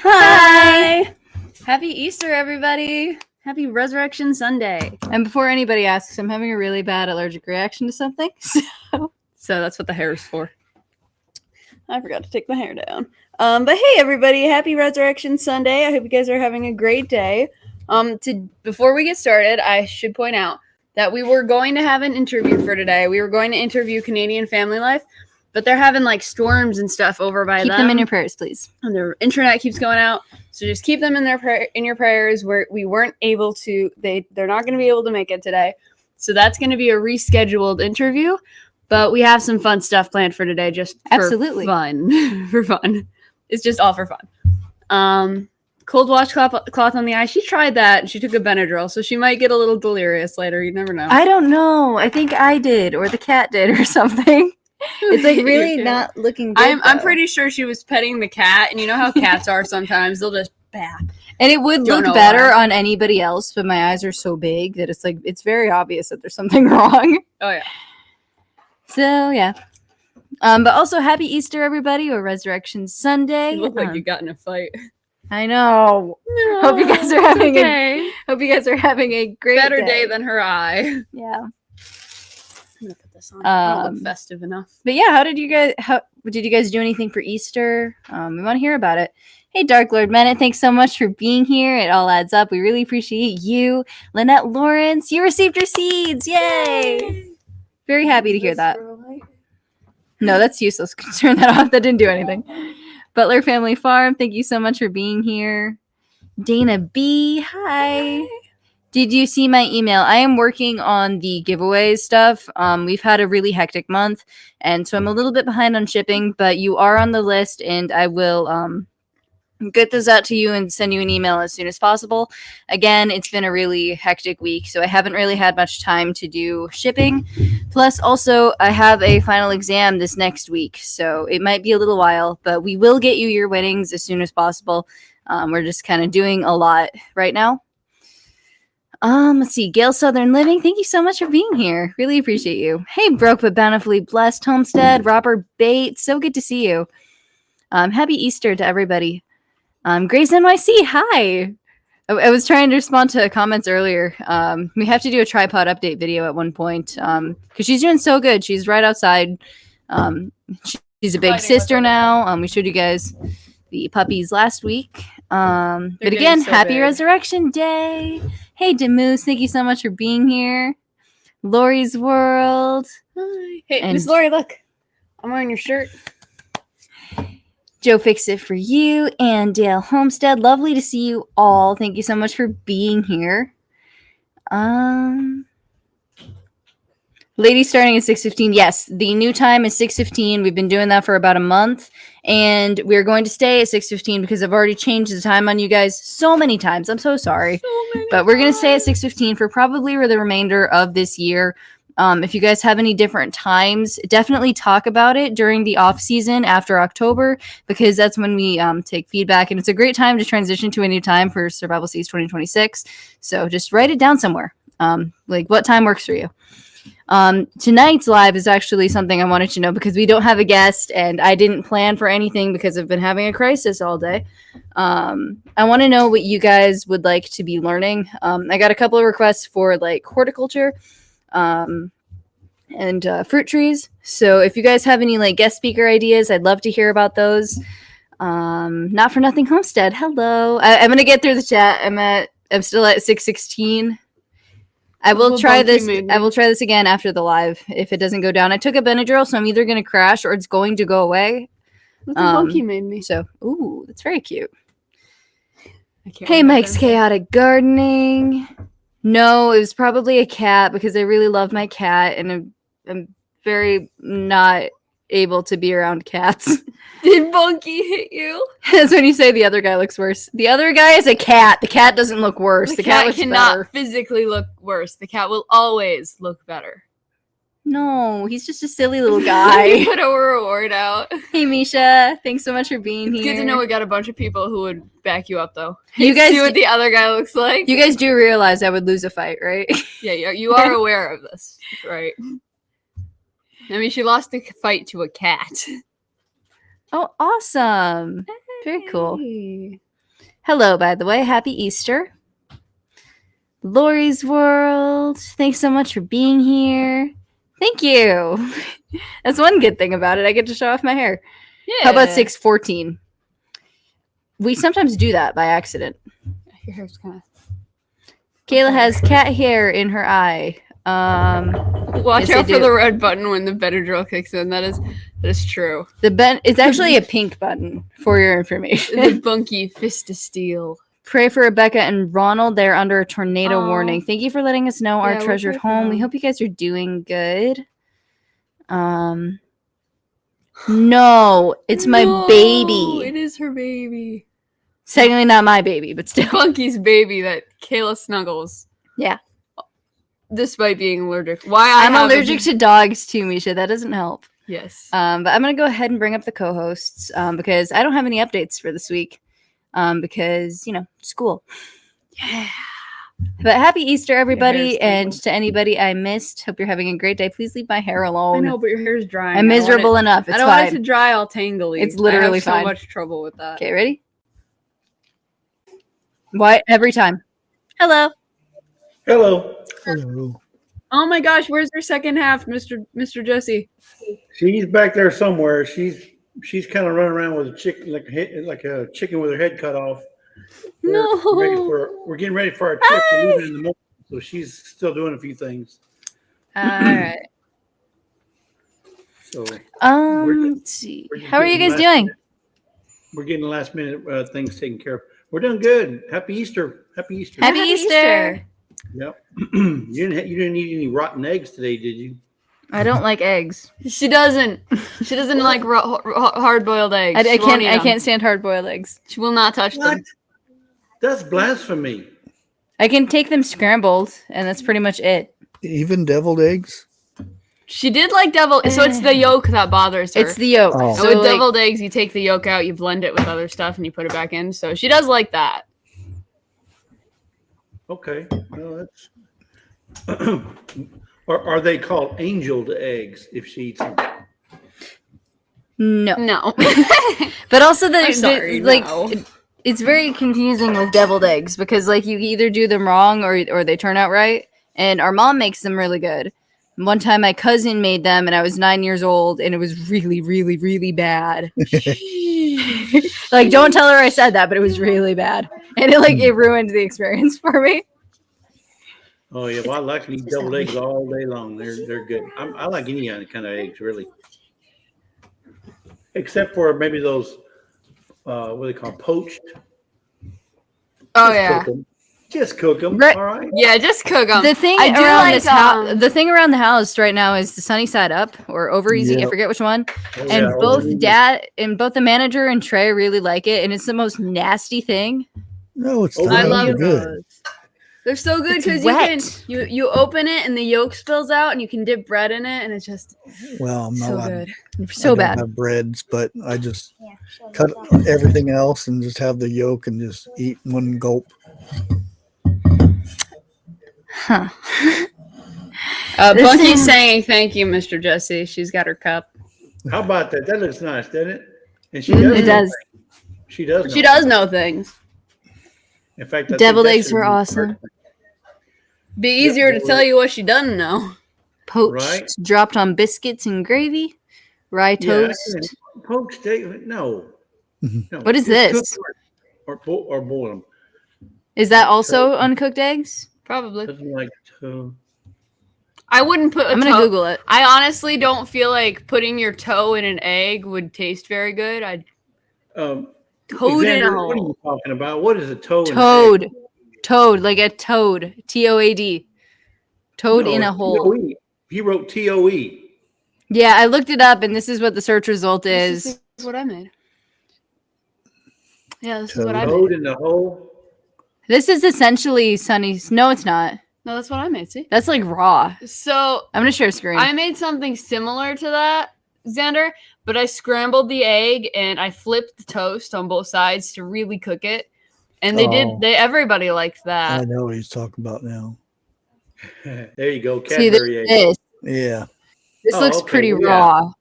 Hi! Happy Easter, everybody! Happy Resurrection Sunday. And before anybody asks, I'm having a really bad allergic reaction to something. So that's what the hair is for. I forgot to take my hair down. But hey, everybody! Happy Resurrection Sunday. I hope you guys are having a great day. Before we get started, I should point out that we were going to have an interview for today. We were going to interview Canadian Family Life, but they're having like storms and stuff over by them. Keep them in your prayers, please. And their internet keeps going out, so just keep them in your prayers. We weren't able to. They're not going to be able to make it today, so that's going to be a rescheduled interview. But we have some fun stuff planned for today, just for fun. For fun, it's just all for fun. Cold washcloth on the eye. She tried that, and she took a Benadryl, so she might get a little delirious later. You never know. I don't know. I think I did, or the cat did, or something. It's like really not looking good. I'm pretty sure she was petting the cat, and you know how cats are sometimes. They'll just bap. And it would look better on anybody else, but my eyes are so big that it's very obvious that there's something wrong. Oh, yeah. So, yeah. But also, happy Easter, everybody, or Resurrection Sunday. You look like you got in a fight. I know. No, hope you guys are having a great better day than her eye. Yeah. I'm gonna put this on. I don't look festive enough. But yeah, how did you guys do anything for Easter? We want to hear about it. Hey, Dark Lord Menet, thanks so much for being here. It all adds up. We really appreciate you. Lynette Lawrence, you received your seeds. Yay! Very happy to hear that. No, that's useless. Turn that off. That didn't do anything. Butler Family Farm, thank you so much for being here. Dana B, hi. Did you see my email? I am working on the giveaway stuff. We've had a really hectic month, and so I'm a little bit behind on shipping, but you are on the list, and I will get those out to you and send you an email as soon as possible. Again, it's been a really hectic week, so I haven't really had much time to do shipping. Plus, also, I have a final exam this next week, so it might be a little while, but we will get you your winnings as soon as possible. We're just kind of doing a lot right now. Let's see. Gail Southern Living, thank you so much for being here. Really appreciate you. Hey, Broke but Bountifully Blessed Homestead, Robert Bates, so good to see you. Happy Easter to everybody. Grace NYC, hi. I was trying to respond to comments earlier. We have to do a tripod update video at one point because she's doing so good. She's right outside. She's a big sister now. We showed you guys the puppies last week. But again, so happy Resurrection Day. Hey, Demoose, thank you so much for being here. Lorrie's World. Hi. Hey, Miss Lorrie, look. I'm wearing your shirt. Joe Fix It For You and Dale Homestead. Lovely to see you all. Thank you so much for being here. Ladies starting at 6:15. Yes, the new time is 6:15. We've been doing that for about a month. And we're going to stay at 6:15 because I've already changed the time on you guys so many times. I'm so sorry. But we're going to stay at 6:15 for probably the remainder of this year. If you guys have any different times, definitely talk about it during the off season after October, because that's when we take feedback, and it's a great time to transition to a new time for Survival Seas 2026. So just write it down somewhere. Like what time works for you. Tonight's live is actually something I wanted to know because we don't have a guest and I didn't plan for anything because I've been having a crisis all day. I want to know what you guys would like to be learning. I got a couple of requests for like horticulture. And fruit trees. So if you guys have any like guest speaker ideas, I'd love to hear about those. Not for Nothing Homestead. Hello. I'm gonna get through the chat. I'm still at 6:16. I will try this. I will try this again after the live if it doesn't go down. I took a Benadryl, so I'm either gonna crash or it's going to go away. Look how monkey made me. So, ooh, that's very cute. Hey, Mike's Chaotic Gardening. No, it was probably a cat because I really love my cat and I'm very not able to be around cats. Did Monkey hit you? That's when you say the other guy looks worse. The other guy is a cat. The cat doesn't look worse. The cat looks cannot better. Physically look worse. The cat will always look better. No, he's just a silly little guy. Put a reward out. Hey, Misha. Thanks so much for being here. It's good to know we got a bunch of people who would back you up, though. You guys see what the other guy looks like? You guys do realize I would lose a fight, right? Yeah, you are aware of this, right? I mean, she lost a fight to a cat. Oh, awesome. Very cool. Hello, by the way. Happy Easter. Lorrie's World. Thanks so much for being here. Thank you. That's one good thing about it. I get to show off my hair. Yeah. How about 614? We sometimes do that by accident. Your hair's kind of. Kayla has cat hair in her eye. Watch yes, out for the red button when the Benadryl kicks in. That is true. It's actually a pink button for your information. The bunky fist of steel. Pray for Rebecca and Ronald. They're under a tornado warning. Thank you for letting us know our treasured home. We hope you guys are doing good. No, it's my baby. It is her baby. Secondly, not my baby, but still. Bunky's baby that Kayla snuggles. Yeah. Despite being allergic. I'm allergic to dogs too, Misha. That doesn't help. Yes. But I'm going to go ahead and bring up the co-hosts because I don't have any updates for this week because, school. Yeah. But happy Easter, everybody. And to anybody I missed, hope you're having a great day. Please leave my hair alone. I know, but your hair's drying. I'm miserable enough. It's I don't fine. want it to dry all tangly. It's literally I have fine. so much trouble with that. Okay, ready? Why? Every time. Hello. Hello. Hello. Oh my gosh, where's your second half, Mr. Jesse? She's back there somewhere. She's kind of running around with a chicken, like a chicken with her head cut off. No. We're getting ready for our trip. We're leaving in the morning, so she's still doing a few things. All right. So Let's see. How are you guys doing? We're getting the last minute things taken care of. We're doing good. Happy Easter. Happy Easter. Happy Easter. Yep. You didn't eat any rotten eggs today, did you? I don't like eggs. She doesn't like hard-boiled eggs. I can't stand hard-boiled eggs. She will not touch What? them. That's blasphemy. I can take them scrambled, and that's pretty much it. Even deviled eggs? She did like deviled, so it's the yolk that bothers her. It's the yolk. Oh. So with deviled eggs, you take the yolk out, you blend it with other stuff, and you put it back in. So she does like that. Okay. Well, that's. Are they called angeled eggs if she eats them? No. No. But also I'm sorry, no. It's very confusing with deviled eggs because you either do them wrong or they turn out right. And our mom makes them really good. One time my cousin made them and I was 9 years old and it was really, really, really bad. Don't tell her I said that, but it was really bad. And it ruined the experience for me. Oh yeah, well I like to eat deviled eggs all day long. They're good. I like any kind of eggs really, except for maybe those what do they call poached. Oh yeah. Just cook them. Right. All right. Yeah, just cook them. The thing around the house right now is the sunny side up or over easy. Yep. I forget which one. Oh, And yeah, both the manager and Trie really like it, and it's the most nasty thing. No, it's Oh, not. I love good. those. They're so good It's because wet. you open it and the yolk spills out and you can dip bread in it and it's just Well, I'm not so allowed. good. So I don't bad. have breads, but I just cut everything else and just have the yolk and just eat one gulp. Huh. Bunky's saying thank you, Mr. Jesse. She's got her cup. How about that? That looks nice, doesn't it? And she does. It know does. things. She does. She does know things. In fact, I think Deviled that eggs should were be awesome. Be easier to tell you what she doesn't know. Poached, Right. dropped on biscuits and gravy, rye Yeah, toast. poached egg. No. No. What is Just this? cook or boil them. Is that also uncooked eggs? Probably. Doesn't like to. I wouldn't put I'm gonna Google it. I honestly don't feel like putting your toe in an egg would taste very good. I'd toad in a Xander, what are hole. you talking about? What is a toad? Toad, like a toad. TOAD. Toad in a hole. TOE. He wrote TOE. Yeah, I looked it up, and this is what the search result is. This is what I made. Yeah, this is what I Toad made. in the hole. This is essentially Sunny's. No, it's not. No, that's what I made. See? That's like raw. So I'm gonna share screen. I made something similar to that, Xander, but I scrambled the egg and I flipped the toast on both sides to really cook it. And everybody liked I that. know what he's talking about now. There you go. See, Cadbury egg. this Yeah. looks okay, pretty yeah. raw.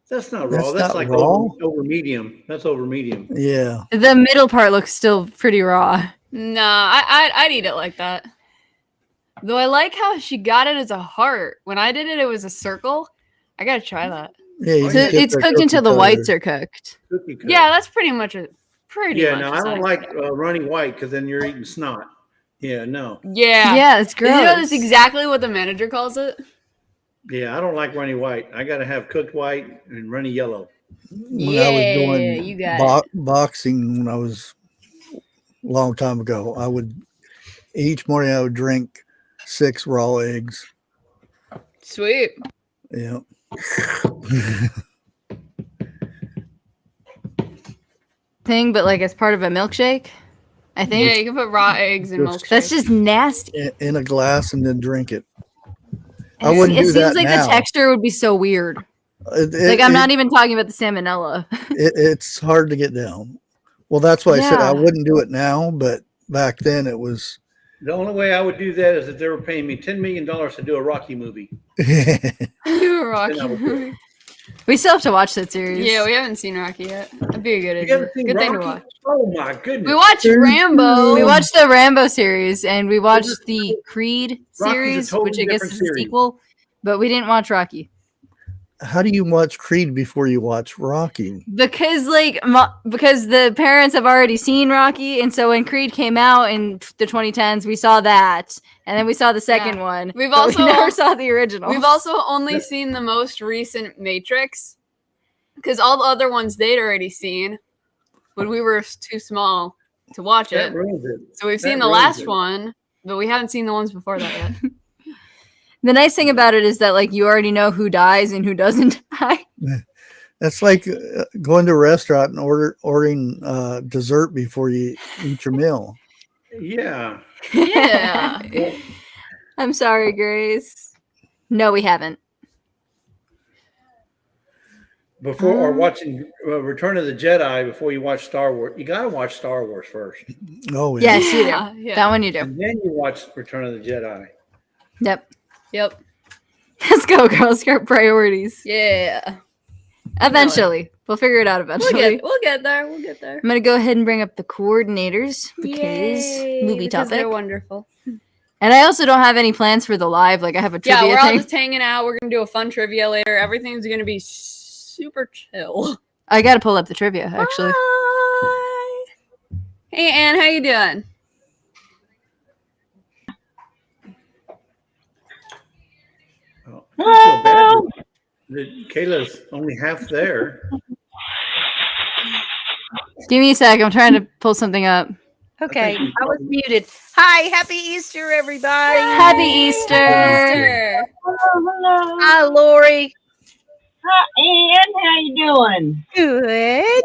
That's not raw. That's That's not like raw? over medium. That's over medium. Yeah. The middle part looks still pretty raw. No, I'd eat it like that. Though I like how she got it as a heart. When I did it, it was a circle. I gotta try that. Yeah, you So just get It's the cooked until the cookie whites cutter. are cooked. Cookie cutter. Yeah, that's pretty much Yeah, the no, I same. don't like runny white because then you're eating snot. Yeah, no. Yeah. Yeah, it's gross. You know that's exactly what the manager calls it? Yeah, I don't like runny white. I got to have cooked white and runny yellow. When I was doing you got it. boxing, when I was a long time ago, each morning I would drink 6 raw eggs. Sweet. Yeah. Thing, but like as part of a milkshake, I think. Yeah, you can put raw eggs in milkshake. That's just nasty. In a glass and then drink it. I It wouldn't do seems that like now. the texture would be so weird. Like I'm not even talking about the salmonella. It's hard to get down. Well, that's why I said I Yeah. wouldn't do it now, but back then it was. The only way I would do that is if they were paying me $10 million to do a Rocky movie. You were Rocky. Then I would do it. We still have to watch that series. Yeah, we haven't seen Rocky yet. That'd be a good, You haven't seen good thing to Rocky? watch. Oh my goodness! We watched Rambo. We watched the Rambo series and we watched the Creed Rocky's a series, totally which I guess different is a series. sequel, but we didn't watch Rocky. How do you watch Creed before you watch Rocky? Because because the parents have already seen Rocky, and so when Creed came out in the 2010s, we saw that, and then we saw the second one. We've but also- we never saw the original. We've also only seen the most recent Matrix, because all the other ones they'd already seen when we were too small to watch That it. ruins it. So we've that seen the ruins last it. one, but we haven't seen the ones before that yet. The nice thing about it is that like you already know who dies and who doesn't die. That's like going to a restaurant and ordering dessert before you eat your meal. Yeah. Yeah. I'm sorry, Grace. No, we haven't. Before or watching Return of the Jedi before you watch Star Wars, you got to watch Star Wars first, Oh, yeah. Yes, you do. Yeah. That one you do. and then you watch Return of the Jedi. Yep. Yep. Let's go, girls. Got priorities. Yeah. Eventually. We'll figure it out eventually. We'll get there. We'll get there. I'm going to go ahead and bring up the coordinators because Yay, movie because topic. They're wonderful. And I also don't have any plans for the live. Like I have a Yeah, trivia we're all thing. just hanging out. We're gonna do a fun trivia later. Everything's gonna be super chill. I got to pull up the trivia, actually. Bye. Hey, Ann, how you doing? Oh, I feel bad that Kayla's only half there. Give me a sec. I'm trying to pull something up. Okay, I was muted. Hi, happy Easter, everybody. Happy Easter. Hello. Hi, Lorrie. Hi, Ann. How you doing? Good.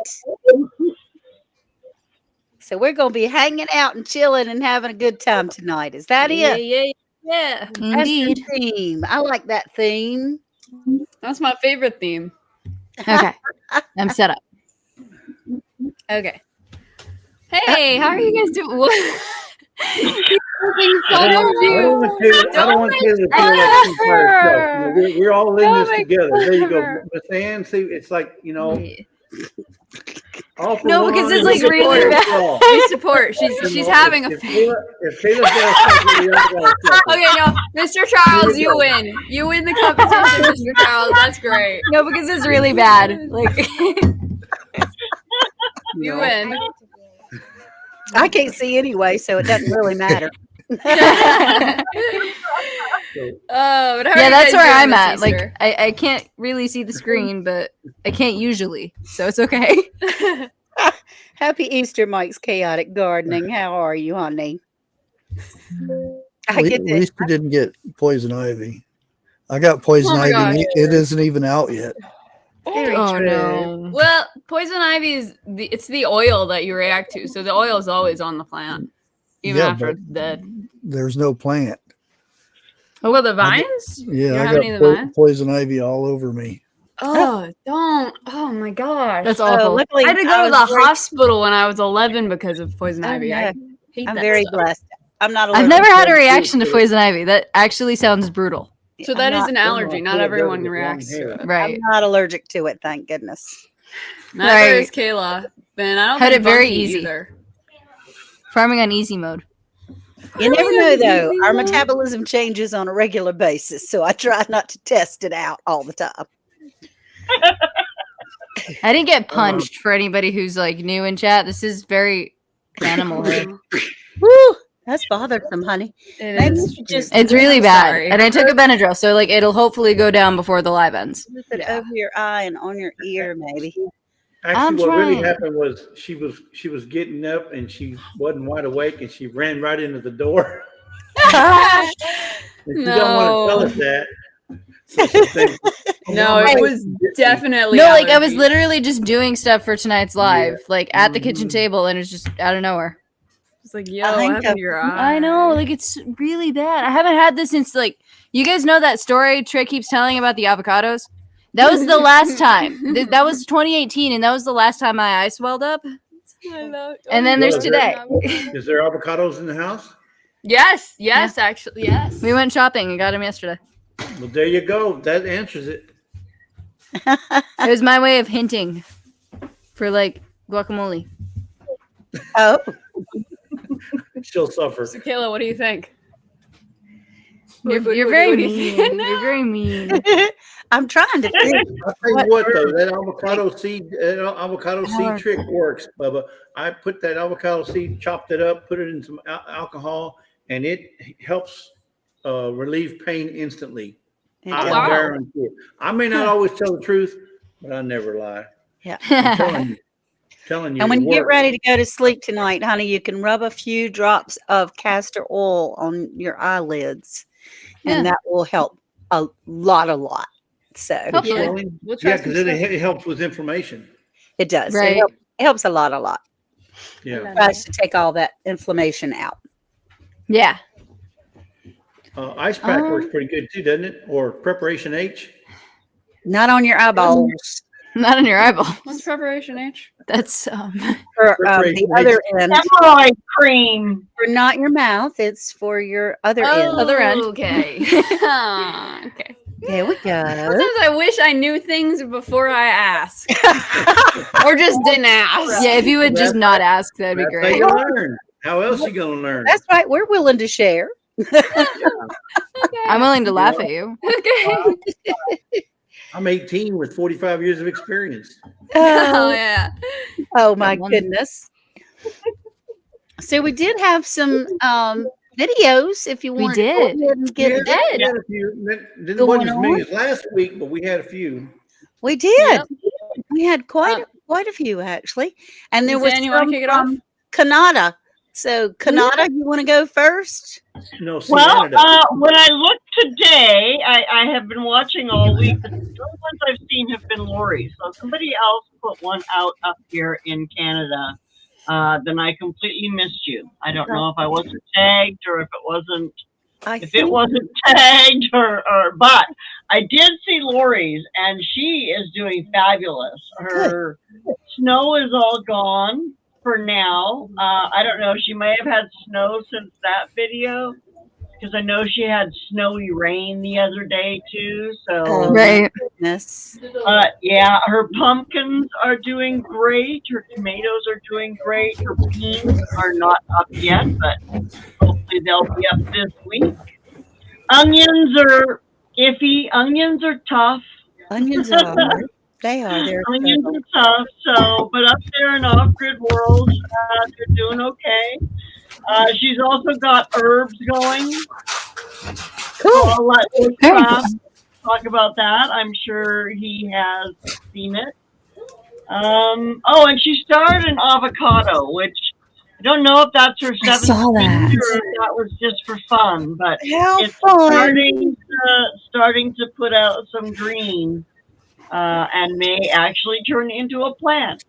So we're going to be hanging out and chilling and having a good time tonight. Is that Yeah, it? yeah, yeah. That's the Indeed. theme. I like that theme. That's my favorite theme. Okay. I'm set up. Okay. Hey, how are you guys doing? What? He's making fun I of don't you. want Kayla, I don't want Kayla to feel like she's by herself. You know, we're all in this together. There you go. Miss Ann, see, it's like, you know, all for No, one, because it's and we like really support bad. for all. We support. She's having a. If Kayla's got a second, we all got a second. Okay, no, Mr. Charles, you win. You win the competition, Mr. Charles. That's great. No, because it's really bad. Like You know? win. I can't see anyway, so it doesn't really matter. But how are yeah, you that's guys where doing I'm this at. Like Easter? I can't really see the screen, but I can't usually, so it's okay. Happy Easter, Mike's Chaotic Gardening. How are you, honey? I We, get at to, least we didn't get poison ivy. I got poison Oh my ivy. gosh. It isn't even out yet. very Oh true. no. Well, poison ivy is it's the oil that you react to. So the oil is always on the plant, even Yeah, after but- it's dead. There's no plant. Oh, well, the vines? Yeah, You I have any of got the vines? poison ivy all over me. Oh, don't. Oh my gosh. That's Oh, awful. luckily, I had to go to was the very- hospital when I was 11 because of poison Oh, ivy. I yeah. hate I'm that very stuff. blessed. I'm not. I've allergic never had to a it. reaction to poison ivy. That actually sounds brutal. So that is an allergy. Grandma Not still everyone does with long reacts hair. to it. Right. I'm not allergic to it, thank goodness. Neither Right. is Kayla. And I don't Had think it very Bunky easy. either. Farming on easy mode. You never know, though. Our Easy mode. metabolism changes on a regular basis, so I try not to test it out all the time. I didn't get punched for anybody who's like new in chat. This is very animal hair. Woo! That's bothersome, honey. It Maybe is. you should just It's really I'm bad. sorry. And I took a Benadryl, so like it'll hopefully go down before the live ends. put it over your eye and on your ear, maybe. I'm Actually, what really trying. happened was she was getting up and she wasn't wide awake and she ran right into the door. And she don't want to tell us that. So she thinks, No, it was definitely. No, like I was allergy. literally just doing stuff for tonight's live, like at the kitchen Mhm. table, and it's just out of nowhere. It's like, yo, I what think happened to your eye? I know, like it's really bad. I haven't had this since like you guys know that story Trie keeps telling about the avocados. That was the last time. That was 2018, and that was the last time my eye swelled up. And then there's today. is there avocados in the house? Yes, actually, yes. We went shopping and got them yesterday. Well, there you go. That answers it. It was my way of hinting for like guacamole. Oh, She'll suffer. So, Kayla, what do you think? You're What very do you mean. think? You're very mean. I'm trying to think. I'll tell you what, though, that avocado seed trick works, Bubba. I put that avocado seed, chopped it up, put it in some alcohol, and it helps relieve pain instantly. It I does. wow. guarantee it. I may not always tell the truth, but I never lie. Yeah. I'm telling you. And when it you get works. ready to go to sleep tonight, honey, you can rub a few drops of castor oil on your eyelids, and that will help a lot. So Hopefully. Yeah. Swelling? We'll try Yeah, some because stuff. it helps with inflammation. it does. Right. It helps a lot. Yeah. Tries to take all that inflammation out. Yeah. Ice pack works pretty good too, doesn't it? Or preparation H. Not on your eyeballs. Not on your eyeball. What's preparation H? That's For Preparation the other end, Hemorrhoid cream. for not your mouth. It's for your other end. Other end. Okay. Okay. There we go. Sometimes I wish I knew things before I ask, or just didn't ask. yeah. If you would just not ask, that'd be That's how great. you learn. How else you gonna learn? That's right. We're willing to share. I'm willing to laugh at you. Okay. I'm 18 with 45 years of experience. Oh yeah. Oh my One. goodness. So we did have some videos if you We want did. to go ahead and get Yeah, that. we had a few. It Going wasn't as many on. as last week, but we had a few. We did. Yep. We had quite a few actually. And there was Suzanne, you wanna some kick it off? from Canada. So Canada, you want to go first? No, Well, Canada. when I looked today, I have been watching all week, but the only ones I've seen have been Lorrie. So somebody else put one out up here in Canada. Then I completely missed you. I don't know if I wasn't tagged or if it wasn't tagged but I did see Lorrie's and she is doing fabulous. Her snow is all gone for now. I don't know. She may have had snow since that video because I know she had snowy rain the other day too. So Oh, Right. goodness. yeah, her pumpkins are doing great. Her tomatoes are doing great. Her beans are not up yet, but hopefully they'll be up this week. Onions are iffy. Onions are tough. Onions are. They are. They're Onions are tough. So, but up there in off-grid world, they're doing okay. She's also got herbs going. cool. I'll let Very Bushcraft talk about that. I'm sure he has seen it. Oh, and she started an avocado, which I don't know if that's her I saw 17th that. or if that was just for fun, but How it's fun. starting to put out some green, and may actually turn into a plant.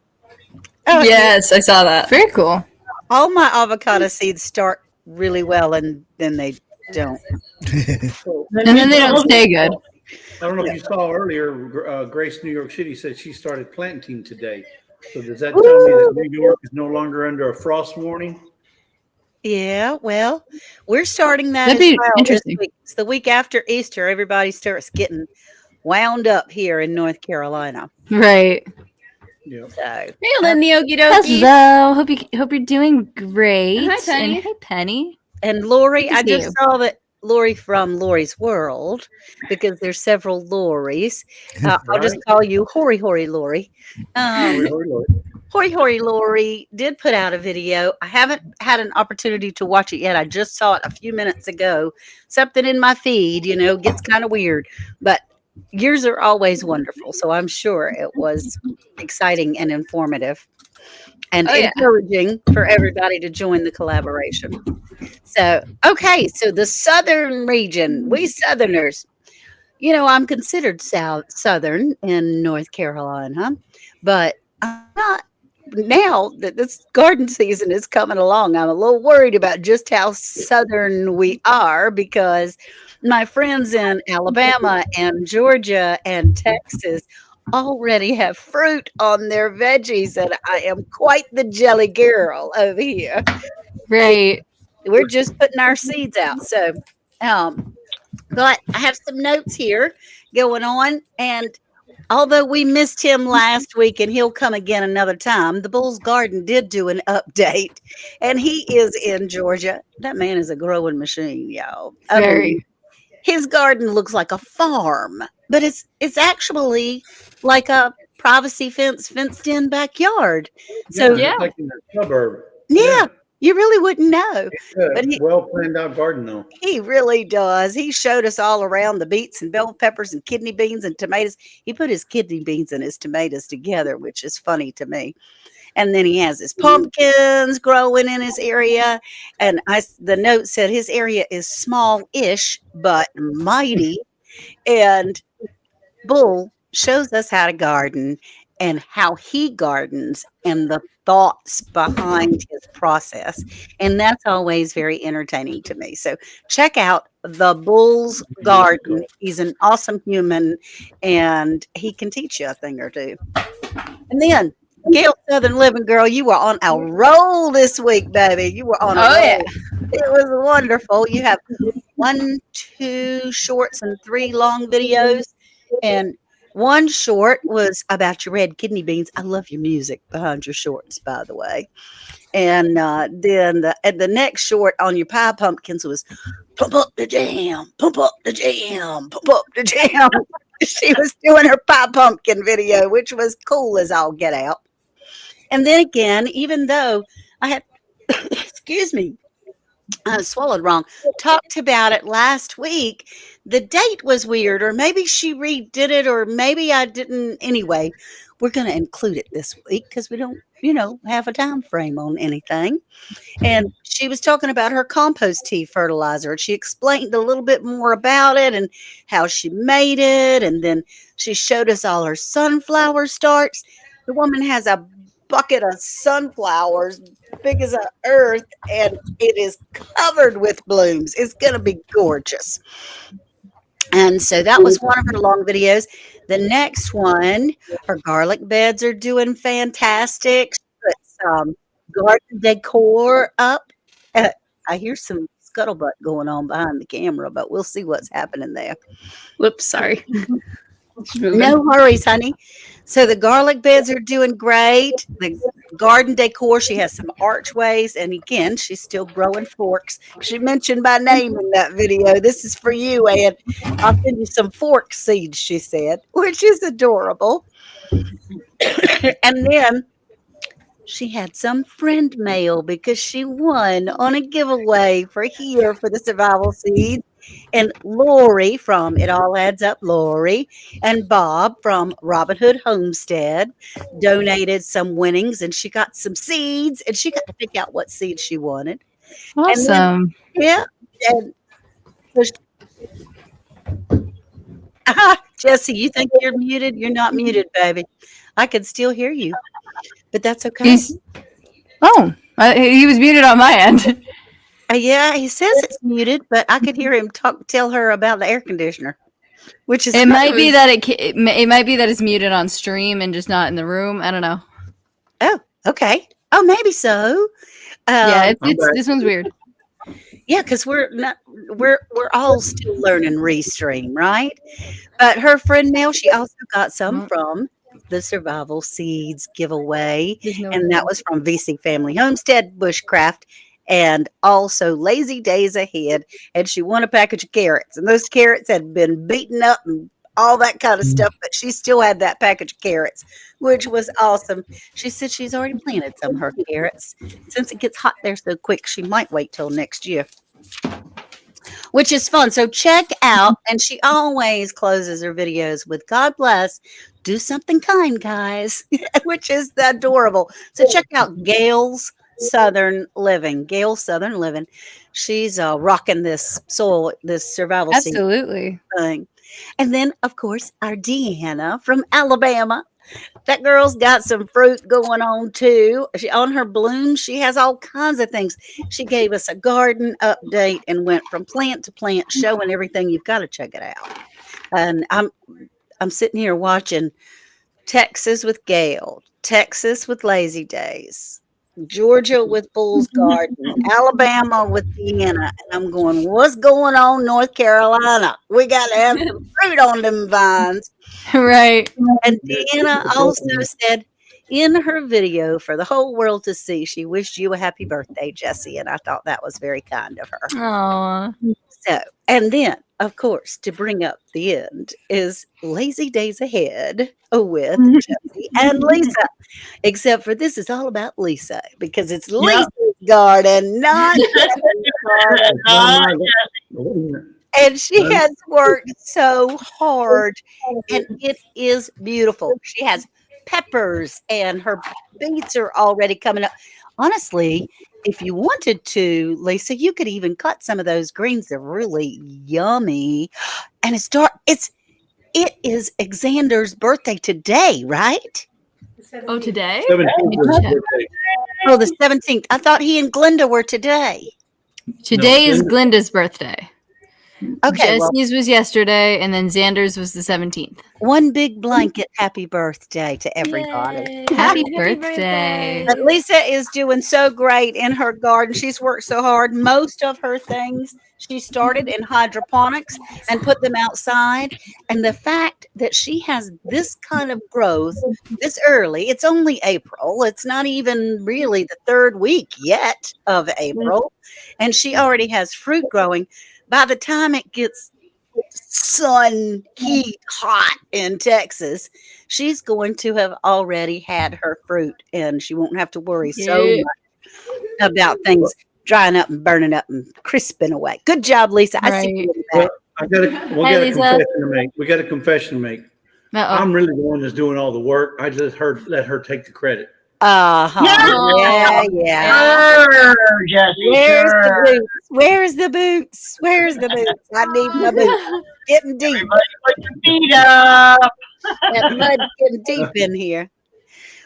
Oh, Yes, I saw that. Very cool. All my avocado seeds start really well and then they don't. And then they don't stay good. I don't know if you saw earlier, Grace, New York City said she started planting today. So does that tell me that New York is no longer under a frost warning? Yeah, well, we're starting that That'd as be well this interesting. week. It's the week after Easter. Everybody starts getting wound up here in North Carolina. Right. Yeah. So, Hey, Lindy Okie Dokie. Hello. Hope you're doing great. Hi, Penny. And hey, Penny. and Lorrie, Good to I see just you. saw that Lorrie from Lorrie's World, because there's several Lorries. I'll just Right. call you Hory Hory Lorrie. Hurry, hurry, hurry. Hory Hory Lorrie did put out a video. I haven't had an opportunity to watch it yet. I just saw it a few minutes ago. Something in my feed, gets kind of weird, but yours are always wonderful. So I'm sure it was exciting and informative and Oh, yeah. encouraging for everybody to join the collaboration. So, okay, so the southern region, we Southerners, I'm considered Southern in North Carolina, but I'm not. Now that this garden season is coming along, I'm a little worried about just how Southern we are, because my friends in Alabama and Georgia and Texas already have fruit on their veggies, and I am quite the jelly girl over here. Right. We're just putting our seeds out. So, but I have some notes here going on. And although we missed him last week and he'll come again another time, the Bull's Garden did do an update, and he is in Georgia. That man is a growing machine, y'all. I mean, Very. his garden looks like a farm, but it's actually like a privacy fenced in backyard. So Yeah, just like in the suburb. yeah, you really wouldn't know. But Well planned out garden though. he really does. He showed us all around the beets and bell peppers and kidney beans and tomatoes. He put his kidney beans and his tomatoes together, which is funny to me. And then he has his pumpkins growing in his area. And the note said his area is small-ish but mighty. And Bull shows us how to garden and how he gardens and the thoughts behind his process. And that's always very entertaining to me. So check out the Bull's Garden. He's an awesome human, and he can teach you a thing or two. And then, Gail Southern Living Girl, you were on a roll this week, baby. You were on a roll. Yeah. It was wonderful. You have 1, 2 shorts and 3 long videos. And one short was about your red kidney beans. I love your music behind your shorts, by the way. And then the next short on your pie pumpkins was pump up the jam, pump up the jam, pump up the jam. She was doing her pie pumpkin video, which was cool as all get out. And then again, even though I had, excuse me, I swallowed wrong, talked about it last week, the date was weird, or maybe she redid it, or maybe I didn't. Anyway, we're going to include it this week because we don't, have a time frame on anything. And she was talking about her compost tea fertilizer, and she explained a little bit more about it and how she made it. And then she showed us all her sunflower starts. The woman has a bucket of sunflowers big as an earth, and it is covered with blooms. It's going to be gorgeous. And so that was one of her long videos. The next one, her garlic beds are doing fantastic. She put some garden decor up. I hear some scuttlebutt going on behind the camera, but we'll see what's happening there. Whoops, sorry. No worries, honey. So the garlic beds are doing great. The garden decor, she has some archways, and again, she's still growing forks. She mentioned my name in that video. This is for you, and I'll send you some fork seeds, she said, which is adorable. And then she had some friend mail because she won on a giveaway for here for the survival seeds. And Lorrie from It All Adds Up, Lorrie, and Bob from Robin Hood Homestead donated some winnings, and she got some seeds, and she got to pick out what seeds she wanted. Awesome. Yeah. And Jesse, you think you're muted? You're not muted, baby. I can still hear you, but that's okay. He was muted on my end. Yeah, he says it's muted, but I could hear him tell her about the air conditioner, which is It might be that it might be that it's muted on stream and just not in the room. I don't know. Oh, okay. Oh, maybe so. Yeah, it's, I'm back. this one's weird. Yeah, because we're all still learning Restream, right? But her friend Mel, she also got some from the Survival Seeds giveaway, There's no and that was from VC Family Homestead, Bushcraft, and also Lazy Days Ahead. And she won a package of carrots, and those carrots had been beaten up and all that kind of stuff, but she still had that package of carrots, which was awesome. She said she's already planted some of her carrots. Since it gets hot there so quick, she might wait till next year, which is fun. So check out, and she always closes her videos with God bless, do something kind, guys, which is adorable. So check out Gail's Southern Living. Gail Southern Living. She's rocking this survival seed Absolutely. thing. And then, of course, our Deanna from Alabama. That girl's got some fruit going on too. She on her blooms, she has all kinds of things. She gave us a garden update and went from plant to plant, showing everything. You've got to check it out. And I'm sitting here watching Texas with Gail, Texas with Lazy Days, Georgia with Bull's Garden, Alabama with Deanna. And I'm going, what's going on, North Carolina? We got to have some fruit on them vines. Right. And Deanna also said in her video for the whole world to see, she wished you a happy birthday, Jessie. And I thought that was very kind of her. Aw. So, and then, of course, to bring up the end is Lazy Days Ahead with Jessie and Lisa. Except for this is all about Lisa because it's Lisa's garden, not Jesse's garden. And she has worked so hard, and it is beautiful. She has peppers, and her beets are already coming up. Honestly, if you wanted to, Lisa, you could even cut some of those greens. They're really yummy. And it's dark. It is Xander's birthday today, right? Oh, today? 17th. Oh, the 17th. I thought he and Glenda were today. Today is Glinda's birthday. Okay, well, Jesse's was yesterday, and then Xander's was the 17th. one big blanket happy birthday to everybody. Yay. Happy birthday. But Lisa is doing so great in her garden. She's worked so hard. Most of her things she started in hydroponics and put them outside. And the fact that she has this kind of growth this early, it's only April. It's not even really the third week yet of April. And she already has fruit growing. By the time it gets sun heat hot in Texas, she's going to have already had her fruit, and she won't have to worry so much about things drying up and burning up and crisping away. Good job, Lisa. I see you in the back. We got a confession to make. We got a confession to make. Uh-oh. I'm really the one that's doing all the work. I just let her take the credit. Yeah. Jesse, Where's the boots? Where's the boots? I need my boots. Getting deep. Everybody put your feet up. That mud's getting deep in here.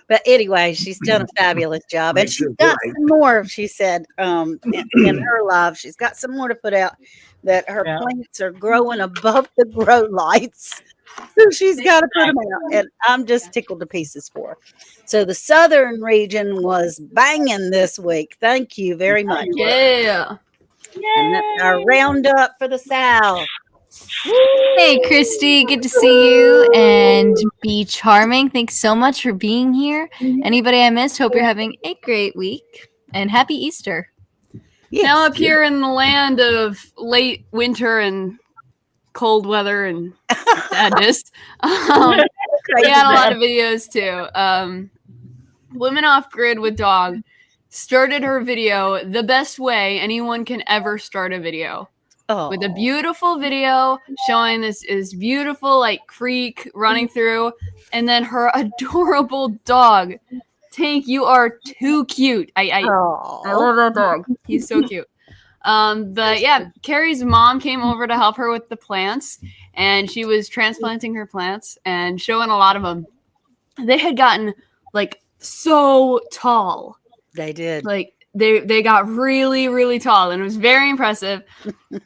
But anyway, she's done a fabulous job. And she's got some more, she said, in her live. She's got some more to put out that her plants are growing above the grow lights. So she's got to put them out. And I'm just tickled to pieces for her. So the southern region was banging this week. Thank you very much. Yeah. And that's our roundup for the South. Hey, Christy, good to see you. And Be Charming, thanks so much for being here. Anybody I missed, hope you're having a great week. And happy Easter. Yes. Now up here in the land of late winter and cold weather and sadness, we had a lot of videos too. Women Off Grid with Dog started her video the best way anyone can ever start a video. With a beautiful video showing this beautiful like creek running through, and then her adorable dog. Tank, you are too cute. I love that dog. He's so cute. But yeah, Carrie's mom came over to help her with the plants, and she was transplanting her plants and showing a lot of them. They had gotten like so tall. They did. Like they got really, really tall, and it was very impressive.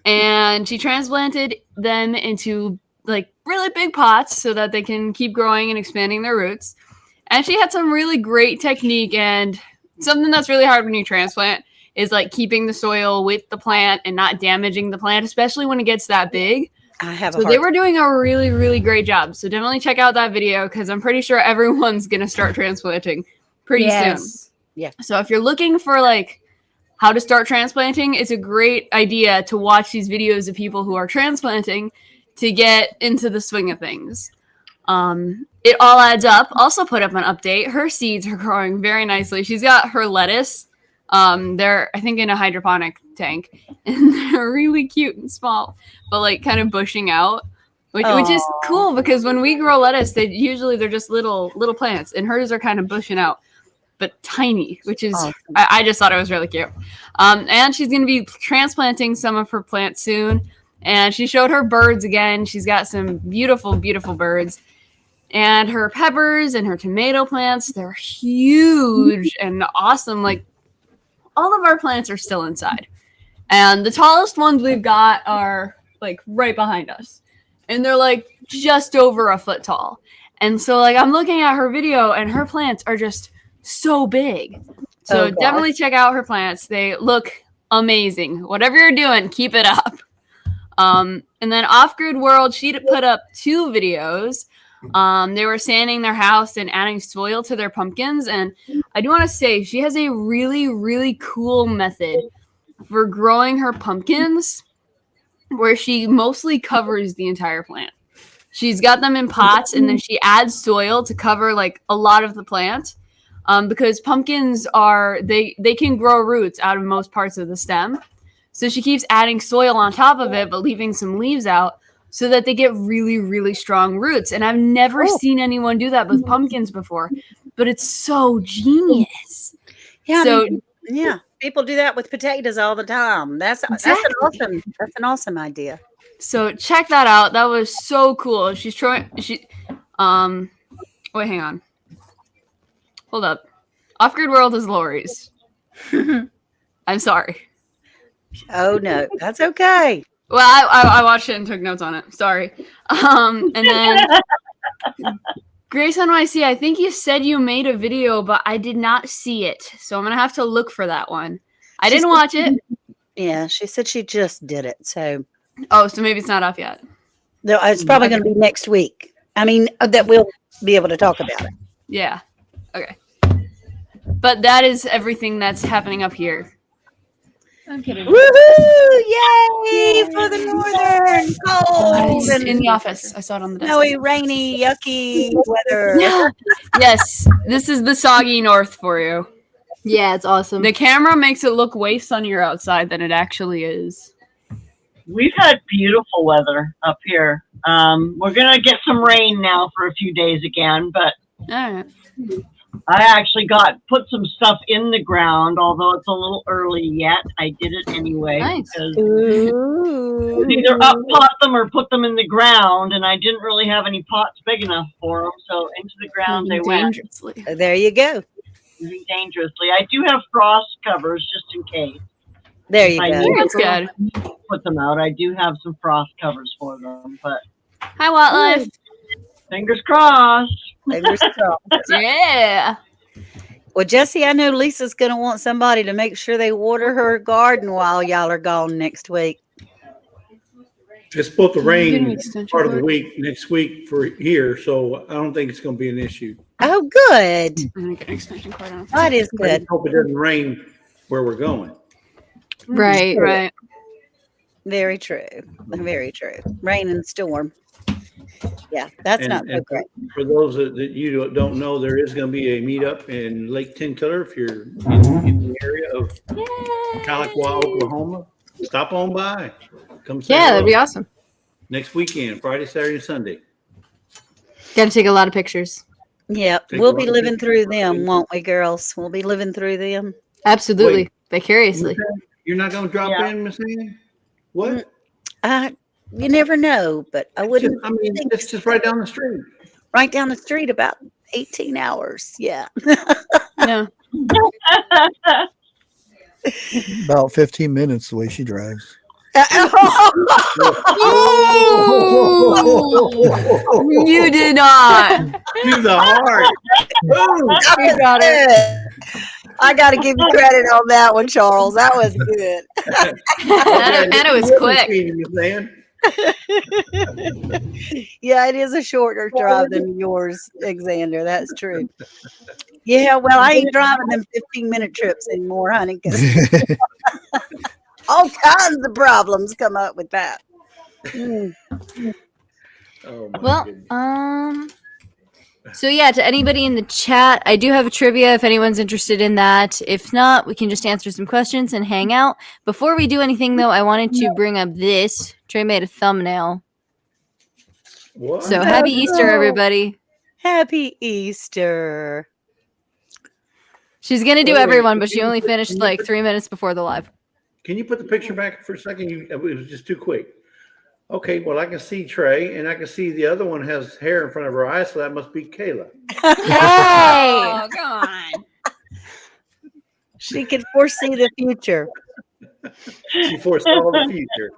And she transplanted them into like really big pots so that they can keep growing and expanding their roots. And she had some really great technique and something that's really hard when you transplant is like keeping the soil with the plant and not damaging the plant, especially when it gets that big. I have So they were doing a really, really great job. So definitely check out that video because I'm pretty sure everyone's going to start transplanting pretty soon. Yeah. So if you're looking for like how to start transplanting, it's a great idea to watch these videos of people who are transplanting to get into the swing of things. It all adds up. Also put up an update. Her seeds are growing very nicely. She's got her lettuce. They're, I think, in a hydroponic tank, and they're really cute and small, but like kind of bushing out, which is cool because when we grow lettuce, they're just little plants, and hers are kind of bushing out, but tiny, which is awesome. I just thought it was really cute. And she's going to be transplanting some of her plants soon, and she showed her birds again. She's got some beautiful, beautiful birds. And her peppers and her tomato plants, they're huge and awesome. Like, all of our plants are still inside. And the tallest ones we've got are, like, right behind us. And they're, like, just over a foot tall. And so, like, I'm looking at her video, and her plants are just so big. So definitely check out her plants. They look amazing. Whatever you're doing, keep it up. And then Off-Grid World, she put up 2 videos. They were sanding their house and adding soil to their pumpkins. And I do want to say she has a really, really cool method for growing her pumpkins where she mostly covers the entire plant. She's got them in pots and then she adds soil to cover like a lot of the plant. Because pumpkins they can grow roots out of most parts of the stem. So she keeps adding soil on top of it, but leaving some leaves out, so that they get really, really strong roots. And I've never seen anyone do that with pumpkins before, but it's so genius. Yeah, so people do that with potatoes all the time. That's an awesome idea. So check that out. That was so cool. She's trying. Wait, hang on. Hold up. Off-Grid World is Lorrie's. I'm sorry. Oh no, that's okay. Well, I watched it and took notes on it. Sorry. And then Grace NYC, I think you said you made a video, but I did not see it. So I'm going to have to look for that one. I didn't watch it. Yeah, she said she just did it. So maybe it's not up yet. No, it's probably going to be next week. I mean, that we'll be able to talk about it. Yeah. Okay. But that is everything that's happening up here. I'm kidding. Woohoo! Yay for the northern cold In the office. I saw it on the desk. snowy, rainy, yucky weather. Yes, this is the soggy north for you. Yeah, it's awesome. The camera makes it look way sunnier outside than it actually is. We've had beautiful weather up here. We're going to get some rain now for a few days again, but All right. I actually put some stuff in the ground, although it's a little early yet. I did it anyway. Nice. Because either pot them or put them in the ground, and I didn't really have any pots big enough for them, so into the ground they went. Dangerously. There you go. Dangerously. I do have frost covers just in case. There you I go. need That's to good. put them out. I do have some frost covers for them, but Hi, Wildlife. fingers crossed. Fingers crossed. Yeah. Well, Jesse, I know Lisa's going to want somebody to make sure they water her garden while y'all are gone next week. It's supposed to Can you give me rain extension part of the cord? week, next week for here, so I don't think it's going to be an issue. Oh, good. I'm gonna get an extension cord on. That is I good. just hope it doesn't rain where we're going. Right. Right. Very true. Very true. Rain and storm. Yeah, that's not so great. For those that you don't know, there is going to be a meetup in Lake Tenkiller if you're in the area of Tahlequah, Oklahoma. Stop on by. Come say Yeah, that'd hello. be awesome. Next weekend, Friday, Saturday, and Sunday. Got to take a lot of pictures. Yeah, Take we'll a be look. living through them, won't we, girls? We'll be living through them. Absolutely. Wait. Vicariously. You're not going to drop Yeah. in, Miss Ann? What? You never know, but I wouldn't. I mean, think it's just right down the street. right down the street, about 18 hours. Yeah. Yeah. About 15 minutes the way she drives. You did not. To the heart. Boom. You got it. I got to give you credit on that one, Charles. That was good. And it was quick. Yeah, it is a shorter drive than yours, Alexander. That's true. Yeah, well, I ain't driving them 15-minute trips anymore, honey, because all kinds of problems come up with that. Mm. Oh, my Well, goodness. so yeah, to anybody in the chat, I do have a trivia if anyone's interested in that. If not, we can just answer some questions and hang out. Before we do anything, though, I wanted to bring up this. Trey made a thumbnail. What? So happy Easter, everybody. Happy Easter. She's going to do Wait, everyone, can but she you only put- finished can you like put- 3 minutes before the live. Can you put the picture back for a second? It was just too quick. Okay, well, I can see Trey, and I can see the other one has hair in front of her eyes, so that must be Kayla. Hey! Oh, come on. She could foresee the future. She foresaw the future.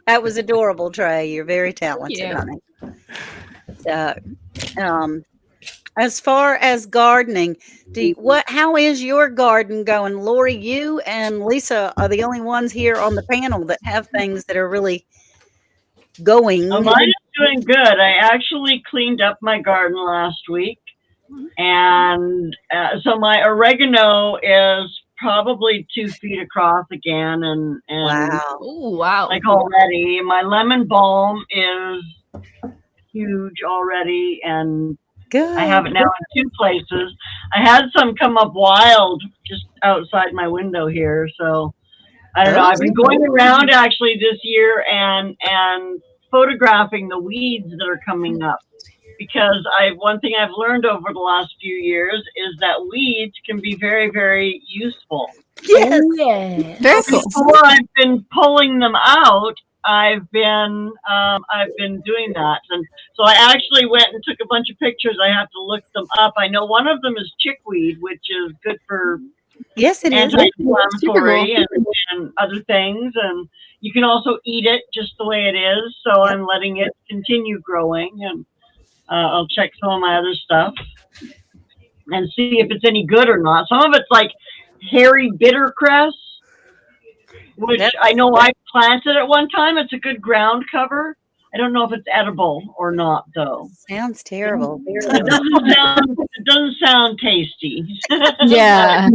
That was adorable, Trey. You're very talented, Yeah. honey. As far as gardening, how is your garden going? Lorrie, you and Lisa are the only ones here on the panel that have things that are really going. Oh, mine is doing good. I actually cleaned up my garden last week. And so my oregano is probably 2 feet across again. And Wow. Oh, wow. like already. My lemon balm is huge already. And Good. I have it now in 2 places. I had some come up wild just outside my window here. So I don't know. I've been going around actually this year and photographing the weeds that are coming up, because one thing I've learned over the last few years is that weeds can be very, very useful. Yes. Yeah. Very cool. Before I've been pulling them out, I've been doing that, and so I actually went and took a bunch of pictures. I have to look them up. I know one of them is chickweed, which is good for Yes, it is. anti-inflammatory and other things, and you can also eat it just the way it is. So I'm letting it continue growing, and I'll check some of my other stuff and see if it's any good or not. Some of it's like hairy bittercress, which I know I planted at one time. It's a good ground cover. I don't know if it's edible or not, though. Sounds terrible. It doesn't sound tasty. Yeah.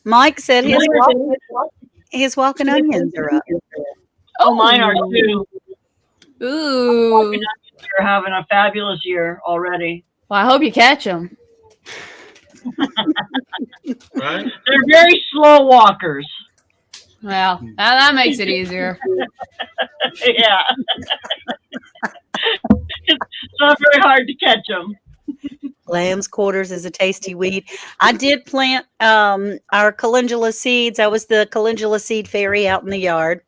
Mike said his walking onions are up. Oh, mine are too. Ooh. You're having a fabulous year already. Well, I hope you catch them. Right? They're very slow walkers. Well, that makes it easier. Yeah. It's not very hard to catch them. Lamb's quarters is a tasty weed. I did plant our calendula seeds. I was the calendula seed fairy out in the yard.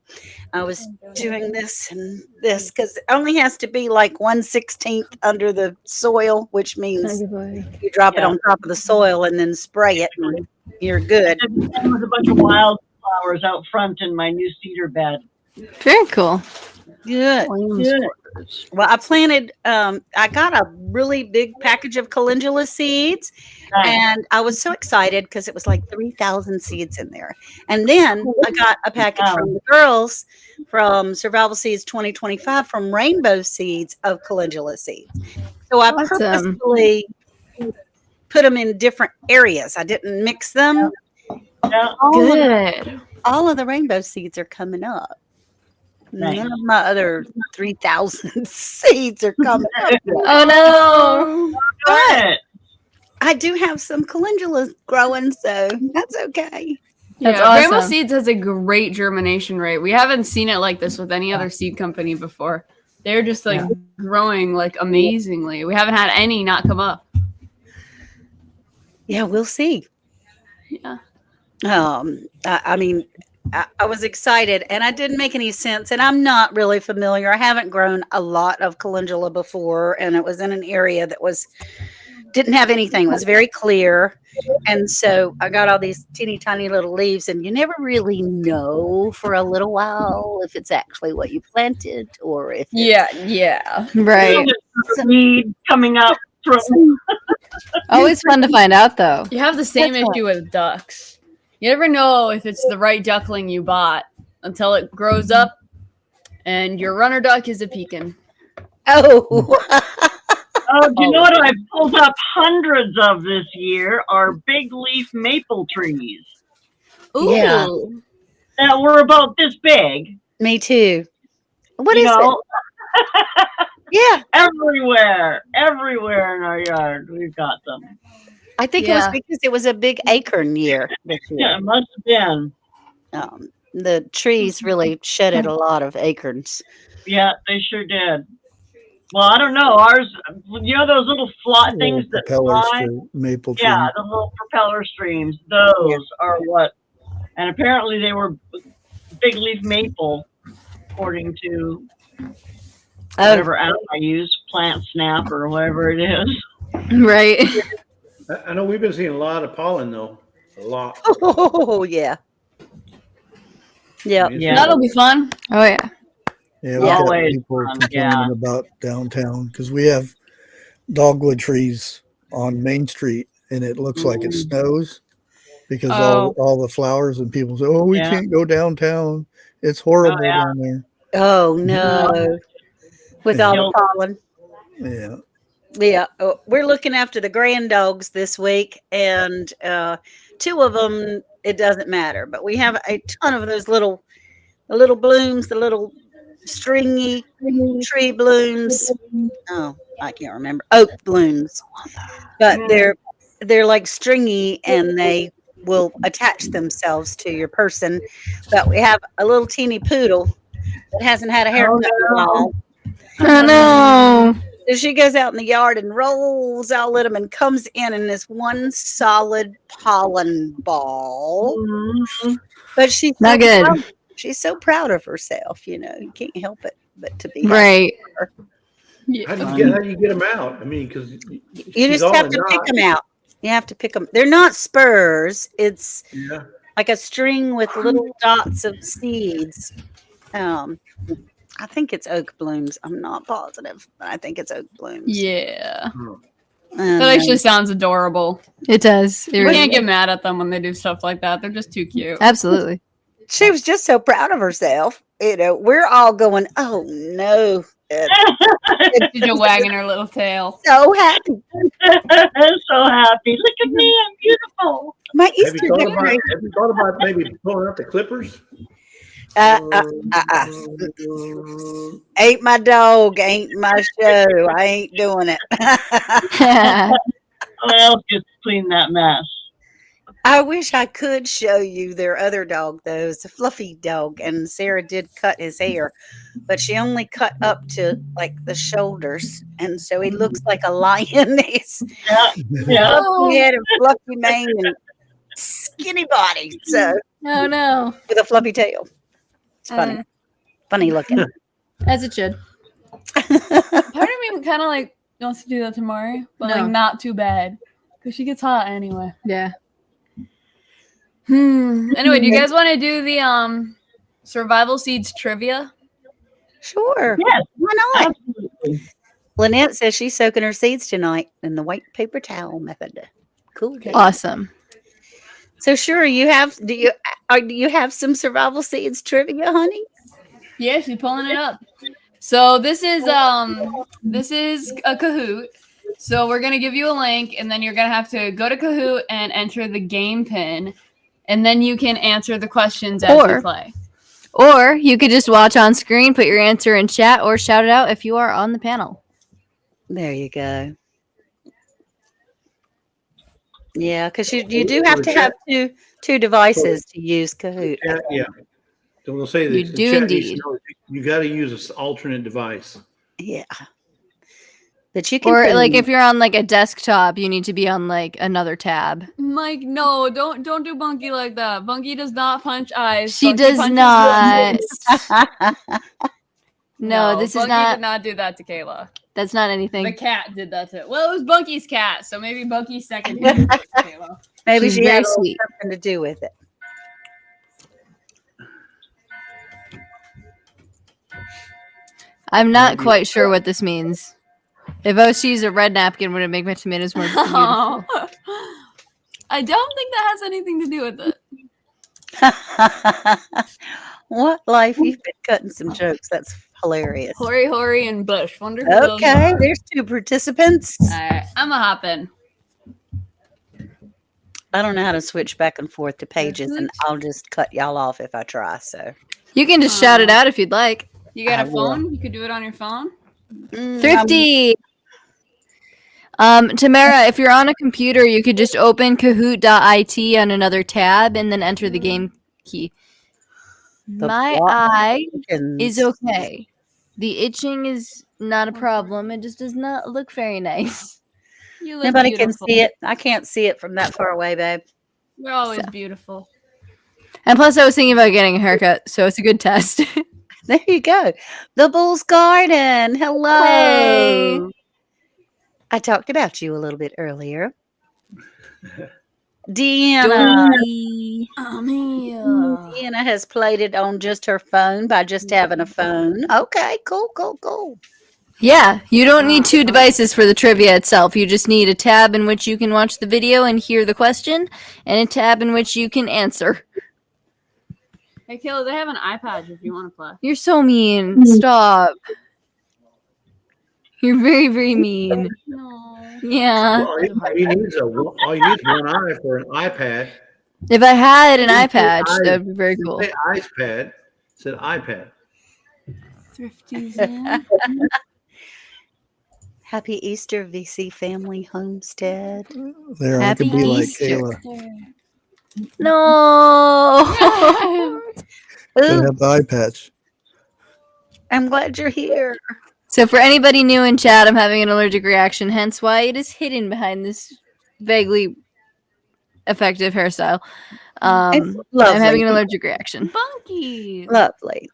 I was doing this and this because it only has to be like 1/16 under the soil, which means you drop it on top of the soil and then spray it and you're good. There was a bunch of wildflowers out front in my new cedar bed. Very cool. Good. Well, I planted, I got a really big package of calendula seeds, and I was so excited because it was like 3,000 seeds in there. And then I got a package from the girls from Survival Seeds 2025 from Rainbow Seeds of calendula seeds. So I purposely put them in different areas. I didn't mix them. Yeah. Good. All of the rainbow seeds are coming up. Nice. None of my other 3,000 seeds are coming up. Oh no. Good. I do have some calendulas growing, so that's okay. That's Yeah, Rainbow awesome. Seeds has a great germination rate. We haven't seen it like this with any other seed company before. They're just like growing like amazingly. We haven't had any not come up. Yeah, we'll see. Yeah. I mean, I was excited, and it didn't make any sense. And I'm not really familiar. I haven't grown a lot of calendula before, and it was in an area that didn't have anything. It was very clear. And so I got all these teeny tiny little leaves, and you never really know for a little while if it's actually what you planted or if it's Yeah. Right. Weed coming up from. Always fun to find out, though. You have the same That's issue with ducks. You never know if it's the right duckling you bought until it grows up and your runner duck is a pekin. Oh, Oh, do you know what I pulled up hundreds of this year? Are big leaf maple trees Ooh. Yeah. that were about this big. me too. What You is know, it? Yeah, everywhere in our yard, we've got them. I think it was Yeah. because it was a big acorn year this Yeah, year. it must have been. The trees really shedded a lot of acorns. Yeah, they sure did. Well, I don't know. Ours, you know, those little flat Little things that propellers fly. for maple tree. Yeah, the little propeller streams. Those are what. And apparently, they were big leaf maple, according to Oh, whatever app I use, Plant Snap or whatever it is. Right. I know we've been seeing a lot of pollen though. A lot. oh yeah. Yeah. Yeah. That'll be fun. Oh, yeah. Yeah, we got Always people fun, complaining yeah. about downtown because we have dogwood trees on Main Street and it looks like it Mm. snows because Oh. all the flowers and people say, "Oh, we Yeah. can't go downtown. It's horrible yeah. down there." Oh no. With all the pollen. Yeah. Yeah, we're looking after the grand dogs this week, and two of them it doesn't matter, but we have a ton of those the little blooms, the little stringy tree blooms. Oh, I can't remember, oak blooms, but they're like stringy, and they will attach themselves to your person. But we have a little teeny poodle that hasn't had a haircut in a while. Oh, no. So she goes out in the yard and rolls all at them and comes in this one solid pollen ball. Mhm. But she's Not good. She's so proud of herself, you know. You can't help it but to be happy. Right. How do you get them out? I mean, because You just have to pick them out. You have to pick them. They're not spurs. It's Yeah. like a string with little dots of seeds. I think it's oak blooms. I'm not positive, but I think it's oak blooms. Yeah. And, That actually sounds adorable. It does. It You really can't get mad at them when they do stuff like that. They're just too cute. Absolutely. she was just so proud of herself. You know, we're all going, "Oh no!" She's just wagging her little tail. So happy. So happy. Look at me, I'm beautiful. My Have Easter you thought decoration. about maybe pulling up the clippers? Ain't my dog, ain't my show. I ain't doing it. Someone else just clean that mess. I wish I could show you their other dog, though. It's a fluffy dog, and Sarah did cut his hair, but she only cut up to like the shoulders, and so he looks like a lion. He's Yeah. fluffy head and fluffy mane and skinny body, so Oh, no. with a fluffy tail. It's funny, funny looking. As it should. Part of me kind of like wants to do that tomorrow, but No. like not too bad because she gets hot anyway. Yeah. Anyway, do you guys want to do the survival seeds trivia? Sure, Yes, why not? absolutely. Lynette says she's soaking her seeds tonight in the white paper towel method. Cool. Day. Awesome. So sure, do you have some survival seeds trivia, honey? Yeah, she's pulling it up. So this is a Kahoot. So we're gonna give you a link, and then you're gonna have to go to Kahoot and enter the game pin, and then you can answer the questions as you Or- play. Or you could just watch on screen, put your answer in chat, or shout it out if you are on the panel. There you go. Yeah, because you do have to have two devices to use Kahoot. Yeah. So we'll say that You the do chat indeed. needs to know you got to use an alternate device. Yeah. That you can Or put like in- if you're on like a desktop, you need to be on like another tab. Mike, no, don't do Bunky like that. Bunky does not punch eyes. She Bunky does punches not. lips. No, this is Bunky not. did not do that to Kayla. That's not The anything. cat did that to. Well, it was Bunky's cat, so maybe Bunky's second did it to Kayla. Maybe She's she very had a little sweet. something to do with it. I'm not quite sure what this means. If I was to use a red napkin, would it make my tomatoes more beautiful? Oh. I don't think that has anything to do with it. What life? You've been cutting some jokes. That's hilarious. Hori, and Bush. Wonder who those Okay, are. there's 2 participants. All right, I'm a hop in. I don't know how to switch back and forth to pages, and I'll just cut y'all off if I try. So You can just shout it out if you'd like. You got I a will. phone? You could do it on your phone. Thrifty. Tamara, if you're on a computer, you could just open kahoot.it on another tab and then enter the game key. The My block eye chickens. is okay. The itching is not a problem. It just does not look very nice. You look Nobody beautiful. can see it. I can't see it from that far away, babe. You're always So. beautiful. And plus, I was thinking about getting a haircut, so it's a good test. There you go. The Bull's Garden. Hello. Hey. I talked about you a little bit earlier. Deanna. Deanna has played it on just her phone by just having a phone. Okay, cool. Yeah, you don't need 2 devices for the trivia itself. You just need a tab in which you can watch the video and hear the question, and a tab in which you can answer. Hey, Kayla, they have an iPad if you want to play. You're so mean. Stop. You're very, very mean. No. Yeah. All you need is all you need is one eye for an iPad. If I had an eye Didn't say patch, eyes. that would be very Didn't cool. say iPad. It said iPad. Thrifty's in. Happy Easter, VC Family Homestead. There, I Happy could be like Easter. Kayla. No. Could Ooh, have the eye patch. I'm glad you're here. So for anybody new in chat, I'm having an allergic reaction, hence why it is hidden behind this vaguely effective hairstyle. It's I'm lovely. having an allergic reaction. Funky. Lovely.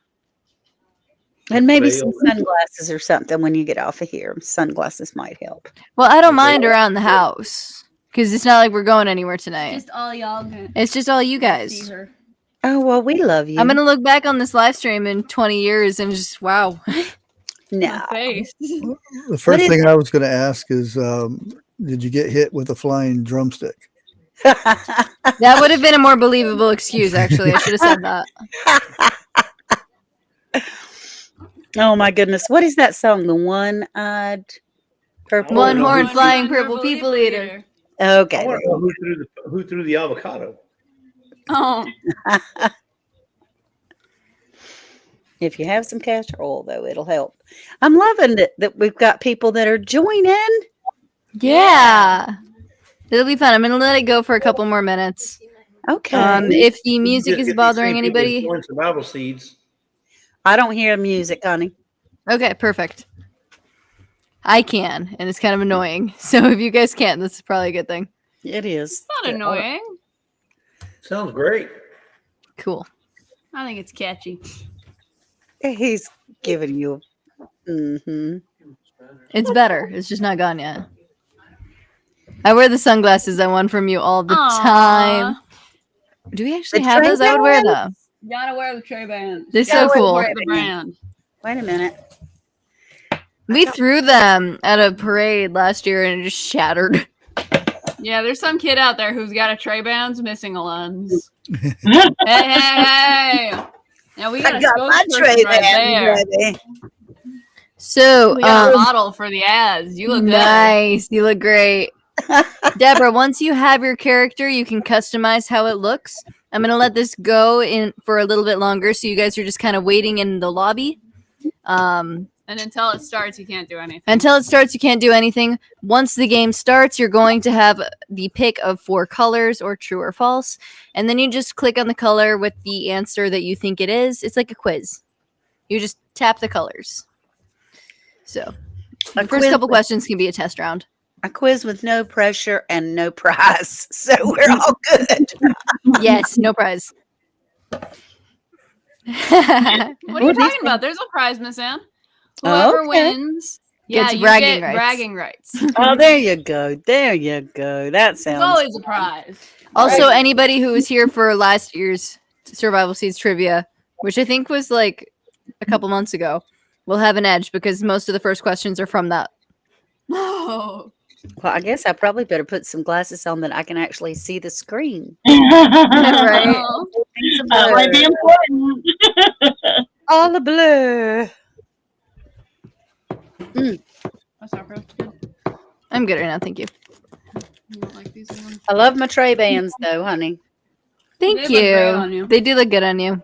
And maybe They some always- sunglasses or something when you get off of here. Sunglasses might help. Well, I don't mind around the house because it's not like we're going anywhere tonight. Just all y'all can It's just all you see guys. her. Oh, well, we love you. I'm gonna look back on this live stream in 20 years and just wow. No. My face. The first thing I was going to ask is, did you get hit with a flying drumstick? That would have been a more believable excuse. Actually, I should have said that. Oh, my goodness. What is that song? The One-Eyed Purple? One Oh, horn no. flying purple people eater. I Okay. want to know who threw the avocado. Oh, If you have some castor oil, though, it'll help. I'm loving it that we've got people that are joining. Yeah. It'll be fun. I'm gonna let it go for a couple more minutes. Okay. If the music Just is get these bothering same people anybody, throwing survival seeds. I don't hear music, honey. okay, perfect. I can, and it's kind of annoying. So if you guys can't, that's probably a good thing. It is. not annoying. Sounds great. Cool. I think it's catchy. He's giving you. Mm-hmm. It's better. It's just not gone yet. I wear the sunglasses I won from you all the Aw. time. Do we actually The have those? I would wear them. Gotta wear the Trie band. They're Gotta so wear cool. Support the brand. Wait a minute. We threw them at a parade last year and it just shattered. Yeah, there's some kid out there who's got a Trie band's missing a lens. hey. Now we got I a got my spokesperson tray right there. there. Baby. So, We got a model for the ads. You look good. nice. You look great. Deborah, once you have your character, you can customize how it looks. I'm going to let this go in for a little bit longer so you guys are just kind of waiting in the lobby. And until it starts, you can't do anything. Until it starts, you can't do anything. Once the game starts, you're going to have the pick of 4 colors or true or false. And then you just click on the color with the answer that you think it is. It's like a quiz. You just tap the colors. So the first couple questions can be a test round. A quiz with no pressure and no prize. So we're all good. Yes, no prize. What are you talking about? There's a prize, Miss Ann. Whoever Okay. wins, Gets you bragging get rights. bragging rights. Oh, there you go. There you go. That There's sounds. always a prize. Also, anybody who was here for last year's Survival Seeds trivia, which I think was like a couple months ago, will have an edge because most of the first questions are from that No. Well, I guess I probably better put some glasses on that I can actually see the screen. Right. Oh. Things are That might be blurred. important. All a blur. That's not real good. I'm good right now. Thank you. You don't like these ones? I love my tray bands, though, honey. Thank They look great on you. you. They do look good on you.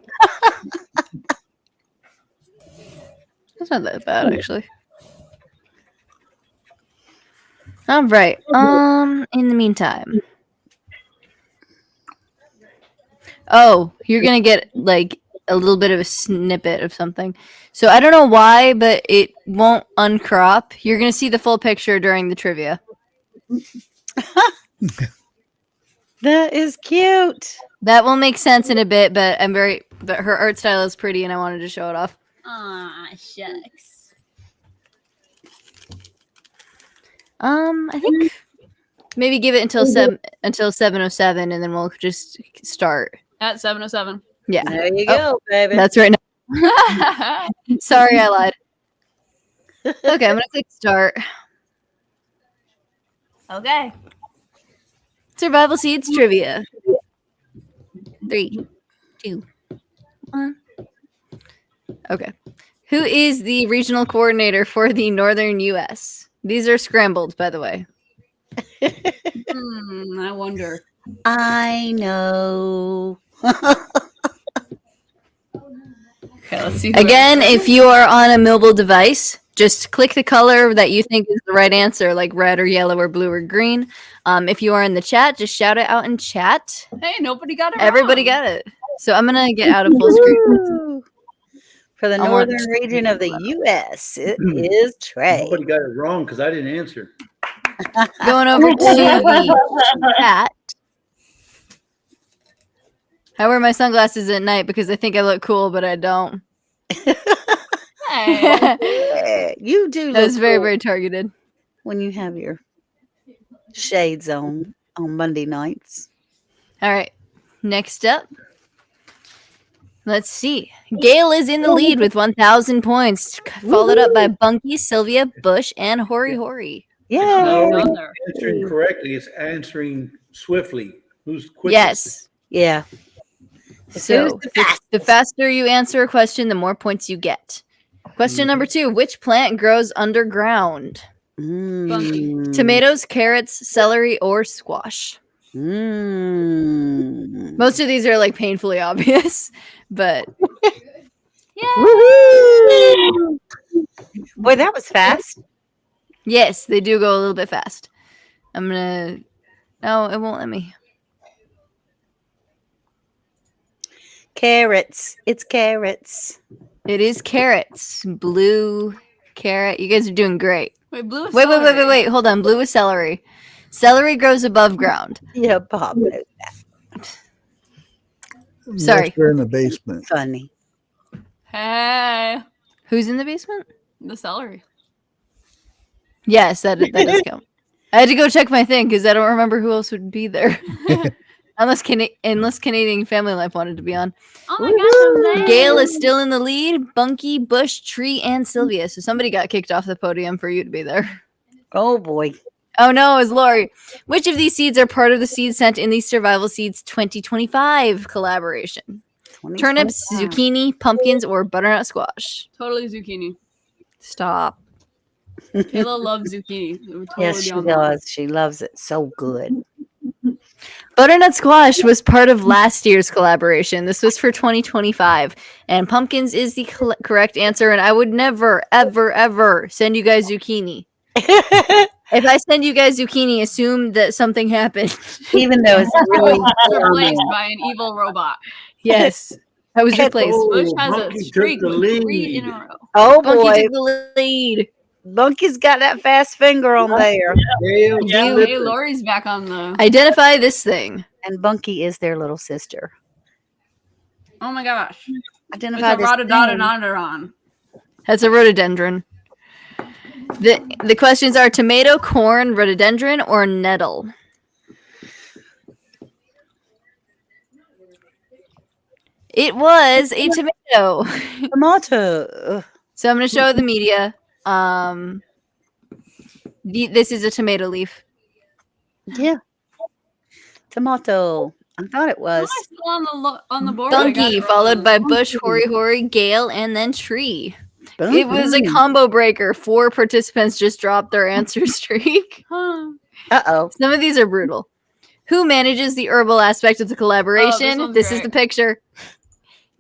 That's not that bad, actually. All right. In the meantime. Oh, you're gonna get like a little bit of a snippet of something. So I don't know why, but it won't uncrop. You're gonna see the full picture during the trivia. That is cute. That will make sense in a bit, but but her art style is pretty and I wanted to show it off. Aw, shucks. I think maybe give it until 7:07 and then we'll just start. At 7:07. Yeah. There you Oh, go, baby. That's right now. Sorry, I lied. Okay, I'm gonna click start. Okay. Survival Seeds trivia. 3, 2, 1. Okay. Who is the regional coordinator for the Northern U.S.? These are scrambled, by the way. I wonder. I know. Okay, let's see. Who Again, if you are on a mobile device, just click the color that you think is the right answer, like red or yellow or blue or green. If you are in the chat, just shout it out in chat. Hey, nobody got it. Everybody wrong. got it. So I'm going to get out of full screen. Woo! For the I want northern region of the U.S., it is Trie. Nobody got it wrong because I didn't answer. Going over to the chat. I wear my sunglasses at night because I think I look cool, but I don't. Hey. Yeah, you do That look was very, cool very targeted. when you have your shades on Monday nights. All right. Next up. Let's see. Gail is in the lead with 1,000 points, followed up by Bunky, Sylvia, Bush, and Hori Hori. Not Yeah. only Done there. answering correctly, it's answering swiftly. Who's quickest? Yes. Yeah. So the faster you answer a question, the more points you get. Question number 2. Which plant grows underground? Mm. Tomatoes, carrots, celery, or squash? Mm. Most of these are like painfully obvious, but Woohoo! Boy, that was fast. yes, they do go a little bit fast. I'm gonna. No, it won't let me. Carrots. It's carrots. It is carrots. Blue carrot. You guys are doing great. Wait, blue. Is Wait. celery. Hold on. Blue is celery. Celery grows above ground. Yeah, Bob knows Sorry. Unless you're in the basement. funny. Hey, Who's in the basement? the celery. Yes, that does count. I had to go check my thing because I don't remember who else would be there. unless Canadian Family Life wanted to be on. Oh my gosh, I'm there. Gail is still in the lead. Bunky, Bush, Trie, and Sylvia. So somebody got kicked off the podium for you to be there. Oh boy. Oh no, it's Lorrie. Which of these seeds are part of the seeds sent in the Survival Seeds 2025 collaboration? Turnips, 2025. zucchini, pumpkins, or butternut squash? Totally zucchini. Stop. Kayla loves zucchini. It would totally Yes, be she on the list. does. She loves it so good. Butternut squash was part of last year's collaboration. This was for 2025. And pumpkins is the correct answer. And I would never, ever, ever send you guys zucchini. If I send you guys zucchini, assume that something happened. Even though it's really Replaced by an evil robot. Yes. I was replaced. Bush has a Monkey took streak the with 3 in a lead. row. Oh Bunky boy, took the lead. Bunky's got that fast finger on there, Gail, Yeah, Clifford. hey, Lori's back on the. Identify this thing. and Bunky is their little sister. Oh my gosh. It's Identify a this thing. rhododendron. That's a rhododendron. The questions are tomato, corn, rhododendron, or nettle. It was a tomato. Tomato. So I'm going to show the media. This is a tomato leaf. Yeah. Tomato. I thought it was. Oh, still on the board. I got Bunky, it wrong. followed by Bush, Hori, Gale, and then Trie. It was a Boom. combo breaker. 4 participants just dropped their answer streak. Huh. Uh-oh. Some of these are brutal. Who manages the herbal aspect of the collaboration? one's This is great. the picture.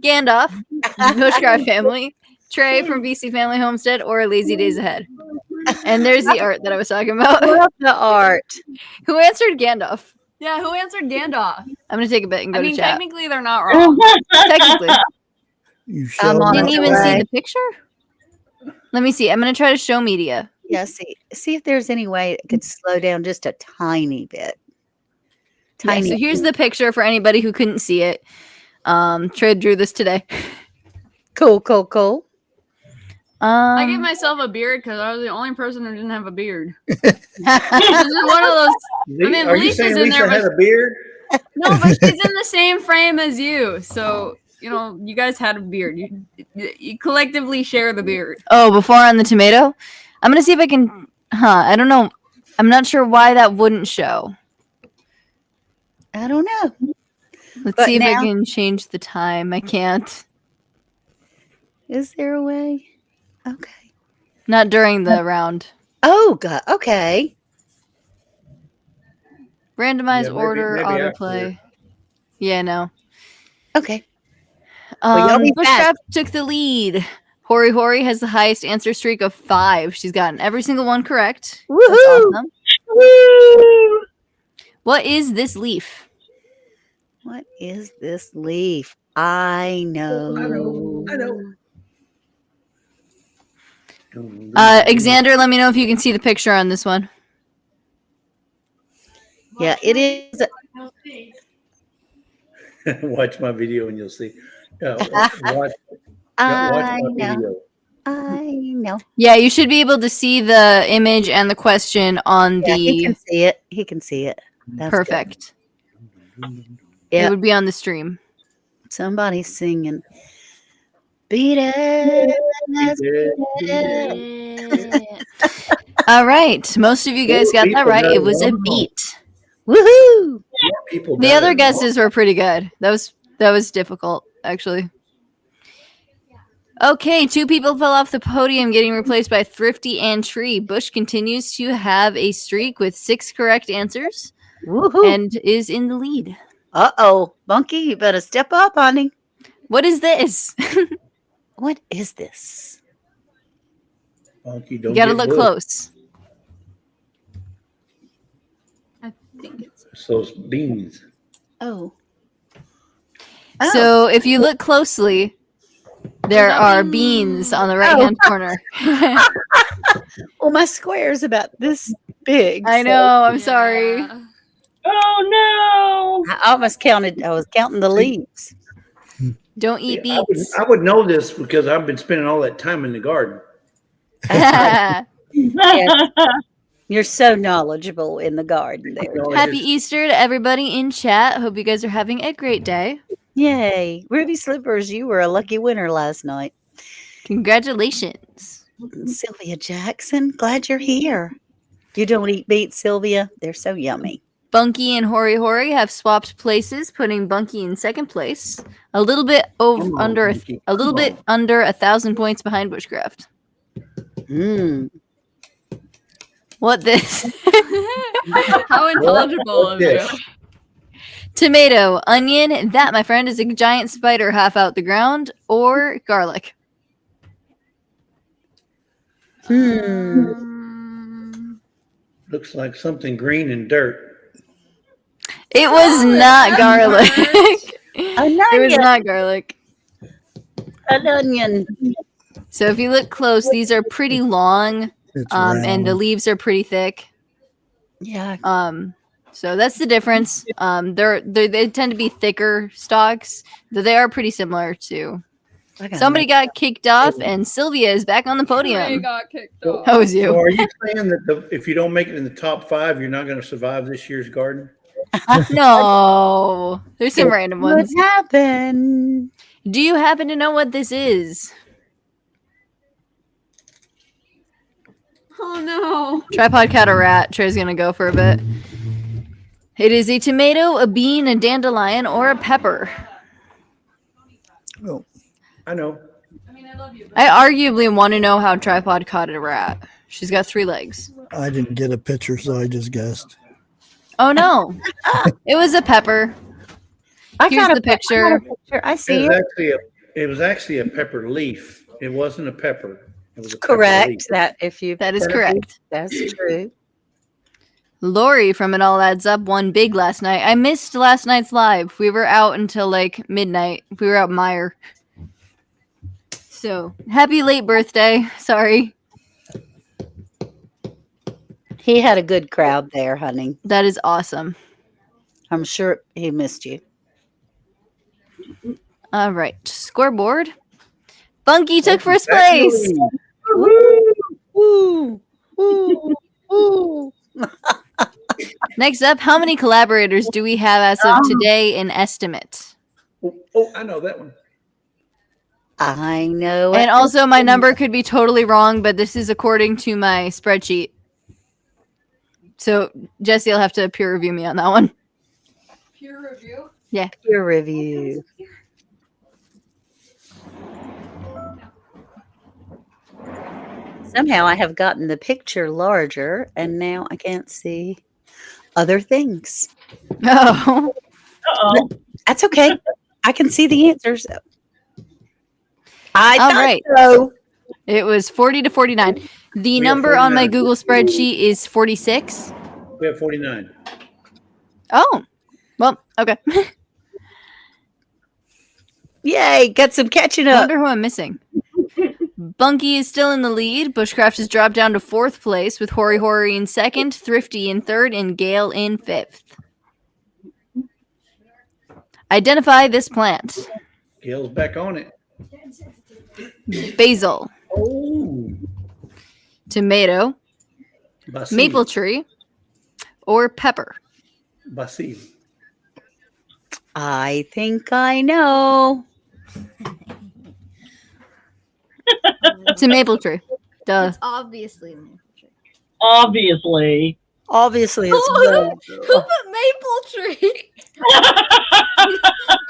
Gandalf, Bushcraft family, Trie from BC Family Homestead, or Lazy Days Ahead. And there's the art that I was talking about. Love the art. Who answered Gandalf? Yeah, who answered Gandalf? I'm gonna take a bit and go I mean, to chat. technically they're not wrong. Technically, You I'm show on me. didn't it. even see Right. the picture. Let me see. I'm gonna try to show media. Yeah, see if there's any way it could slow down just a tiny bit. Yeah, Tiny. so here's the picture for anybody who couldn't see it. Trey drew this today. Cool, cool, cool. I gave myself a beard because I was the only person who didn't have a beard. This is one of those. I mean, Are you Lisa's saying in there, Lisa had but a beard? no, but she's in the same frame as you. So you know, you guys had a beard. You collectively share the beard. Oh, before on the tomato, I'm gonna see if I can. I don't know. I'm not sure why that wouldn't show. I don't know. Let's But see if I now- can change the time. I can't. Is there a way? Okay. Not during the round. Oh, God. Okay. Randomized Yeah, maybe- order, maybe after. autoplay. Yeah, no. Okay. Well, y'all be Bushcraft took the lead. Hori has the highest answer streak of 5. She's gotten every single one correct. That's Woohoo! awesome. Woo! What is this leaf? What is this leaf? I know. I know. Xander, let me know if you can see the picture on this one. Yeah, it is. Watch my video and you'll see. Watch I my know. video. I know. Yeah, you should be able to see the image and the question on Yeah, he the can see it. He can see it. That's good. perfect. Yeah. It would be on the stream. Somebody's singing. Beat it. Let's beat it. All right. Most of you guys got that people right. got It it was a wrong. beat. Woohoo! People The got other it guesses were pretty good. That was difficult, actually. Okay, 2 people fell off the podium, getting replaced by Thrifty and Trie. Bush continues to have a streak with 6 correct answers Woohoo! and is in the lead. Uh-oh. Bunky, you better step up, honey. What is this? What is this? Funky, You don't gotta get look booked. close. I think it's. It's those beans. Oh. So if you look closely, there are beans on the right hand corner. Well, my square is about this big. I so know, I'm sorry. Yeah. Oh no! I almost counted. I was counting the leaves. Don't eat Yeah, beets. I would know this because I've been spending all that time in the garden. You're so knowledgeable in the garden there. You know, it's Happy just- Easter to everybody in chat. Hope you guys are having a great day. Yay. Ruby Slippers, you were a lucky winner last night. Congratulations. Sylvia Jackson, glad you're here. You don't eat beets, Sylvia? They're so yummy. Bunky and Hori have swapped places, putting Bunky in second place, a little bit Come on, under Bunky, a little come bit on. under 1,000 points behind Bushcraft. Mm. What this? How intelligible of you. Yes. Tomato, onion. That, my friend, is a giant spider half out the ground, or garlic. Looks like something green and dirt. It was not garlic. An It was onion. not garlic. An onion. So if you look close, these are pretty long, It's and the round. leaves are pretty thick. Yeah. So that's the difference. They tend to be thicker stalks, though they are pretty similar too. I gotta Somebody make- got kicked off, and Sylvia is back on the Ray podium. got kicked off. That was So you. are you saying that if you don't make it in the top 5, you're not going to survive this year's garden? No, there's some random What ones. happened? Do you happen to know what this is? Oh no. Tripod cat or rat? Trey's gonna go for a bit. It is a tomato, a bean, a dandelion, or a pepper. Oh, I know. I arguably want to know how Tripod caught a rat. She's got 3 legs. I didn't get a picture, so I just guessed. Oh no, it was a pepper. Here's the picture. I see It was it. actually it was actually a pepper leaf. It wasn't a pepper. It was a pepper Correct. leaf. That if you That is correct. That's true. Lorrie from It All Adds Up won big last night. I missed last night's live. We were out until like midnight. We were out Meyer. So happy late birthday. Sorry. He had a good crowd there, honey. That is awesome. I'm sure he missed you. All right. Scoreboard. Bunky took first place. Woo! Woo! Woo! Next up, how many collaborators do we have as of today in estimate? Oh, I know that one. I know. And also, my number could be totally wrong, but this is according to my spreadsheet. So, Jesse will have to peer review me on that one. Peer review? Yeah. Peer review. Somehow I have gotten the picture larger, and now I can't see other things. Oh. Uh-oh. That's okay. I can see the answers. I All thought right. so. It was 40 to 49. The have number on my 49. Google spreadsheet is 46. We have 49. Oh. Well, okay. Yay! Got some catching I up. wonder who I'm missing. Bunky is still in the lead. Bushcraft has dropped down to 4th place with Hoary Hoary in 2nd, Thrifty in 3rd, and Gale in 5th. Identify this plant. Gail's back on it. Basil, Oh, tomato, basil. maple tree, or pepper. Basil. I think I know. It's a maple tree. Duh. It's obviously maple tree. Obviously. Obviously, it's Who put maple tree?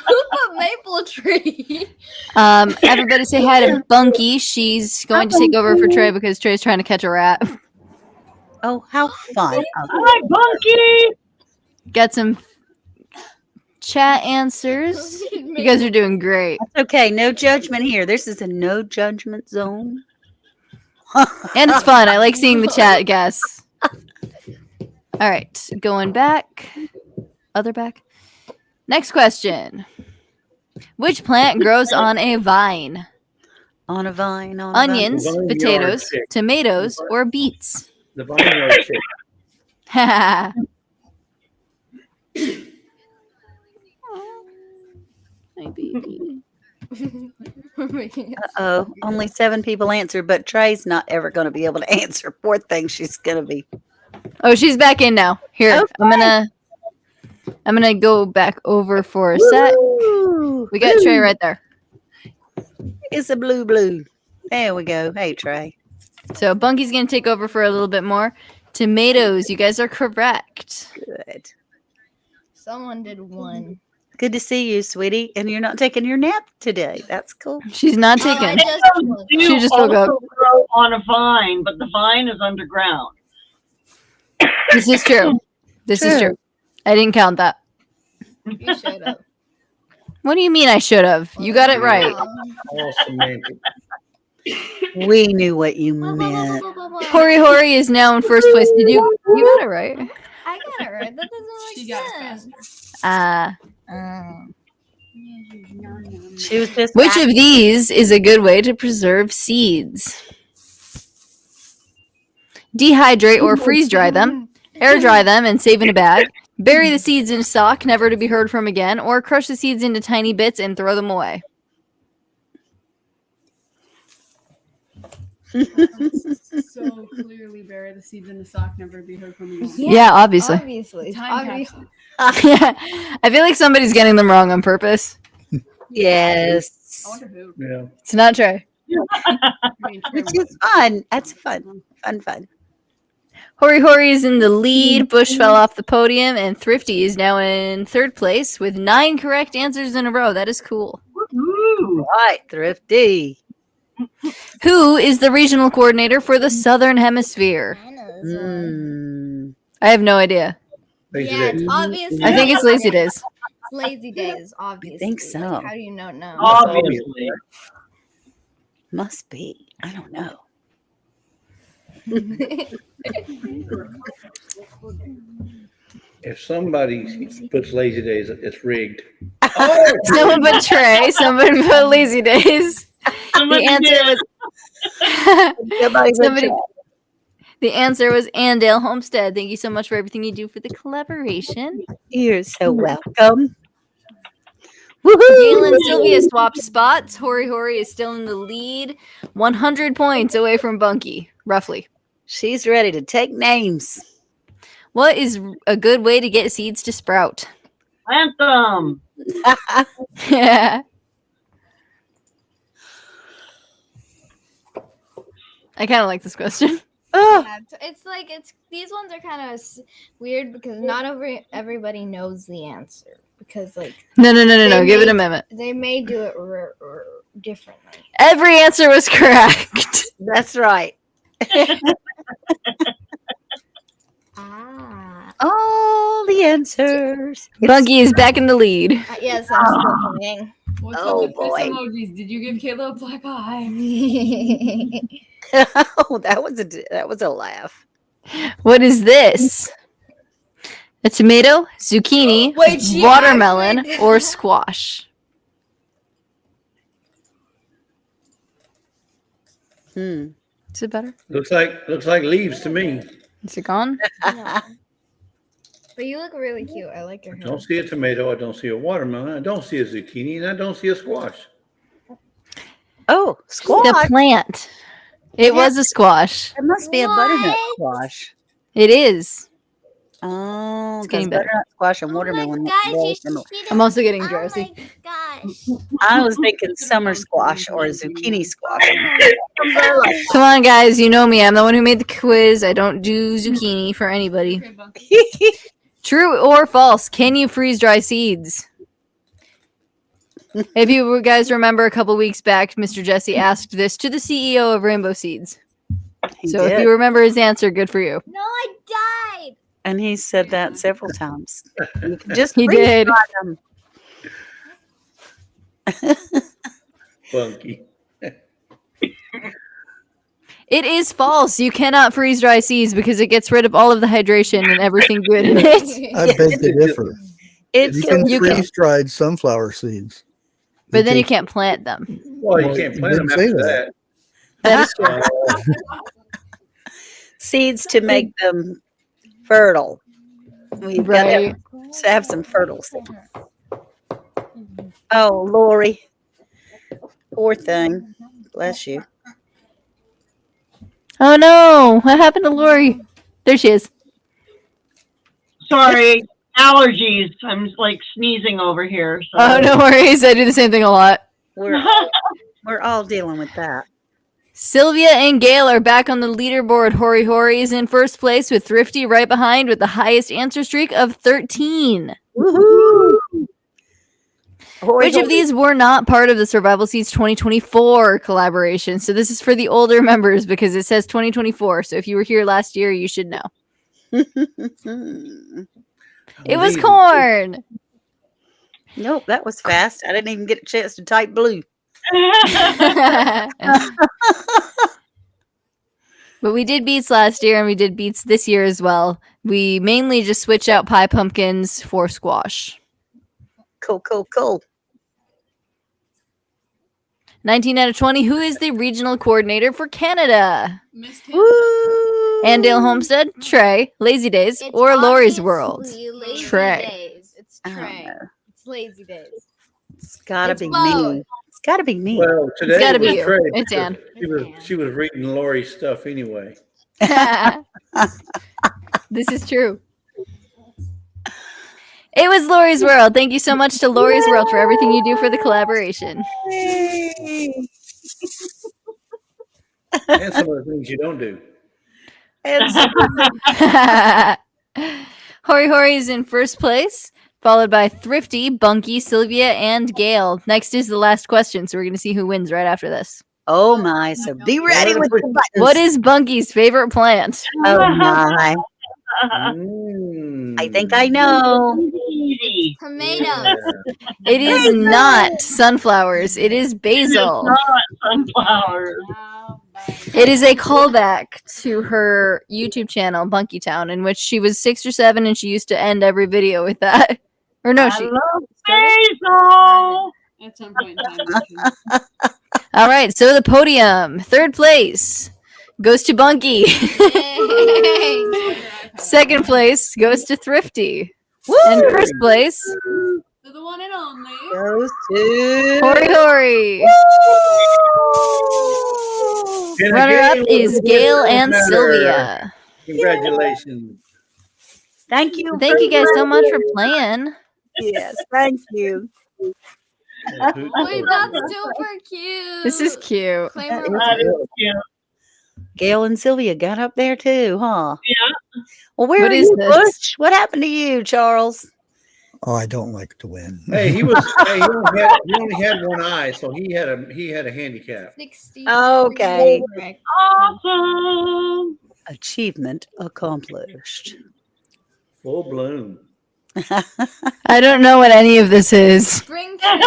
Who put maple tree? Everybody say hi to Bunky. She's going to take over for Trey because Trey's trying to catch a rat. Oh, how fun. Hi, Bunky. Got some chat answers. You guys are doing great. Okay, no judgment here. This is a no judgment zone. And it's fun. I like seeing the chat guess. All right, going back. Other back. Next question. Which plant grows on a vine? On a vine, on a Onions, Vineyard potatoes, chick. tomatoes, or beets? The vineyard chick. Haha. My baby. Uh-oh, only 7 people answered, but Trey's not ever going to be able to answer. Poor thing, she's going to be. Oh, she's back in now. Here, Okay. I'm gonna go back over for a sec. Woo! We got Trey right there. It's a blue. There we go. Hey, Trey. So Bunky's gonna take over for a little bit more. Tomatoes, you guys are correct. Good. Someone did one. Good to see you, sweetie. And you're not taking your nap today. That's cool. She's not taking. Potatoes do She just woke up. also grow on a vine, but the vine is underground. This is true. This is True. true. I didn't count that. You should have. What do you mean I should have? You got it right. All semantic. We knew what you meant. Hoary Hoary is now in first place. Did you got it right? I got it right. That doesn't She make got it sense. She was just Which of these is a good way to preserve seeds? Dehydrate or freeze dry them, air dry them and save in a bag, bury the seeds in a sock never to be heard from again, or crush the seeds into tiny bits and throw them away. So clearly bury the seeds in the sock, never to be heard from again. Yeah, obviously. Obviously. Time Obviously. I feel like somebody's getting them wrong on purpose. Yes. I wonder who. Yeah. It's not Trey. I mean, Which is fun. That's fun. Fun. Hori Hori is in the lead. Bush fell off the podium, and Thrifty is now in third place with 9 correct answers in a row. That is cool. Woo! Right, Thrifty. Who is the regional coordinator for the Southern Hemisphere? I know this one. Mm. I have no idea. Lazy Yeah, days. it's obviously. I think it's Lazy Days. It's Lazy Days, obviously. think so. Like, how do you not know? Obviously. Must be. I don't know. If somebody puts lazy days, it's rigged. Someone but Trie. Somebody put Lazy Days. Somebody The answer did. was somebody. The answer was Andale Homestead. Thank you so much for everything you do for the collaboration. You're so welcome. Jalen and Sylvia swapped spots. Hori Hori is still in the lead, 100 points away from Bunky, roughly. She's ready to take names. What is a good way to get seeds to sprout? Anthem. Yeah. I kind of like this question. Yeah, it's like these ones are kind of weird because not everybody knows the answer because like No. They Give it a may- minute. they may do it differently. Every answer was correct. That's right. Ah, All the answers. Bunky is back in the lead. yes, I'm still playing. What's Oh, up with boy. face emojis? Did you give Kayla a black eye? Oh, that was a laugh. What is this? A tomato, zucchini, Wait, she watermelon, actually did or that? squash? Hmm. Is it better? Looks like leaves to me. Is it gone? No. But you look really cute. I like your I hair. don't see a tomato. I don't see a watermelon. I don't see a zucchini, and I don't see a squash. Oh, The squash. plant. It was a squash. It must be a butternut What? squash. It is. Oh, It's getting because better. butternut squash and Oh my watermelon. look gosh, very you similar. I'm also getting Oh drowsy. my gosh. I was thinking summer squash or zucchini squash. Come on, guys. You know me. I'm the one who made the quiz. I don't do zucchini for anybody. Okay, Bunky. True or false? Can you freeze dry seeds? If you guys remember a couple weeks back, Mr. Jesse asked this to the CEO of Rainbow Seeds. He So if did. you remember his answer, good for you. No, I died. And he said that several times. You can just He freeze did. dry them. Funky. It is false. You cannot freeze dry seeds because it gets rid of all of the hydration and everything good in it. I beg to differ. It's You can You can- freeze dried sunflower seeds. But then you can't plant them. Well, you Well, can't you plant them didn't say after that. that. That is true. seeds to make them fertile. We've got Right. to have some fertile seeds. Oh, Lorrie. Poor thing. Bless you. Oh no! What happened to Lori? There she is. Sorry, allergies. I'm like sneezing over here. So. Oh, no worries. I do the same thing a lot. We're all dealing with that. Sylvia and Gail are back on the leaderboard. Hori Hori is in first place with Thrifty right behind with the highest answer streak of 13. Woohoo! Which of these were not part of the Survival Seeds 2024 collaboration? So this is for the older members because it says 2024. So if you were here last year, you should know. It was corn. Nope, that was fast. I didn't even get a chance to type blue. But we did beets last year and we did beets this year as well. We mainly just switch out pie pumpkins for squash. Cool. 19 out of 20. Who is the regional coordinator for Canada? Miss Kim. Woo! Andale Homestead, Trie, Lazy Days, It's or Laurie's World? obviously Lazy Trie. Days. It's I don't Trie. know. It's Lazy Days. It's gotta It's be both. me. It's gotta be me. Well, today gotta be was you. Trey, It's because Ann. She was reading Lori's stuff anyway. This is true. It was Laurie's World. Thank you so much to Laurie's World for everything you do for the collaboration. And some of the things you don't do. Hori Hori is in first place, followed by Thrifty, Bunky, Sylvia, and Gail. Next is the last question, so we're going to see who wins right after this. Oh my! So be ready with the buttons. What is Bunky's favorite plant? Oh my! Mm. I think I know. Easy. Tomatoes. It is not sunflowers. It is basil. Not sunflowers. It is a callback to her YouTube channel, Bunky Town, in which she was 6 or 7 and she used to end every video with that. Or no, I she. love basil. At some point in time. All right, so the podium, third place goes to Bunky. Yay. Second place goes to Thrifty. And first place, So the one and only. Goes to Hori Hori. And Runner up again, is Gail and winner. Sylvia. Congratulations. Thank you. Thank you guys so much for playing. Yes, thank you. Wait, that's super cute. This is cute. Claim That her is That is cute. Gail and Sylvia got up there too, huh? Yeah. Well, where What are is you, this? Bush? What happened to you, Charles? Oh, I don't like to win. Hey, he only had one eye, so he had a handicap. 60. Okay. Correct. Awesome. Achievement accomplished. Full bloom. I don't know what any of this is. Spring tree.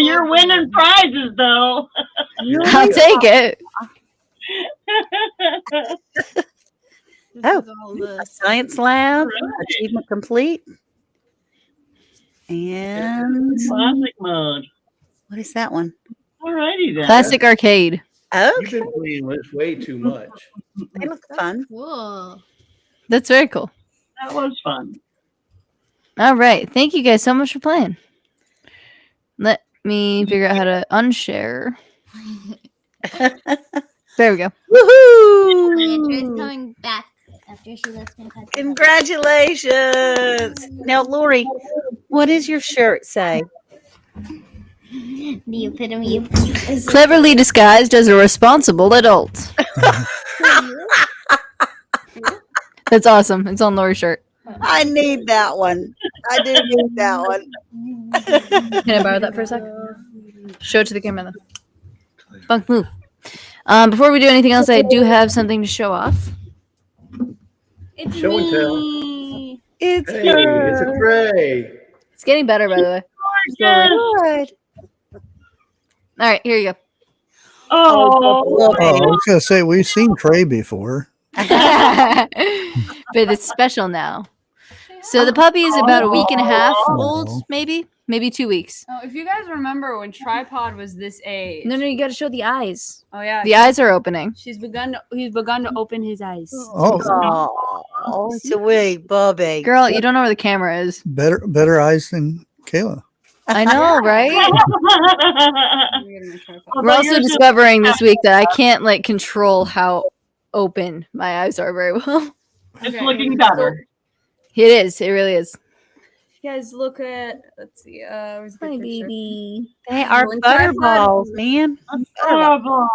You're winning prizes, though. I'll take it. Oh, This is all the- a science lab. Right. Achievement complete. And Classic mode. what is that one? Alrighty then. Classic arcade. Oh, You've been playing this way too much. they look fun. Cool. That's very cool. That was fun. All right. Thank you guys so much for playing. Let me figure out how to unshare. There we go. Andrew's Woohoo! coming back after she lets me touch her. Congratulations. Now, Lori, what does your shirt say? The epitome of cute. Cleverly disguised as a responsible adult. That's awesome. It's on Lori's shirt. I need that one. I do need that one. Can I borrow that for a sec? Show it to the camera then. Bunk, move. Before we do anything else, I do have something to show off. It's Show and tell. me. It's Hey, it's a good. tray. It's getting better, by the way. Yes. Good. All right, here you go. Oh, Oh, I was going to say, we've seen Trey before. But it's special now. So the puppy is about a week and a half old, maybe 2 weeks. Oh, if you guys remember when Tripod was this age. No, you got to show the eyes. Oh yeah. The eyes are opening. He's begun to open his eyes. Oh, Oh, sweet Bobby. Girl, you don't know where the camera is. better eyes than Kayla. I know, right? Oh, We're also discovering this week that I can't control how open my eyes are very well. It's looking better. It is. It really is. You guys look at, let's see, where's the Hi, picture? baby. They are When butterballs, man. Horrible.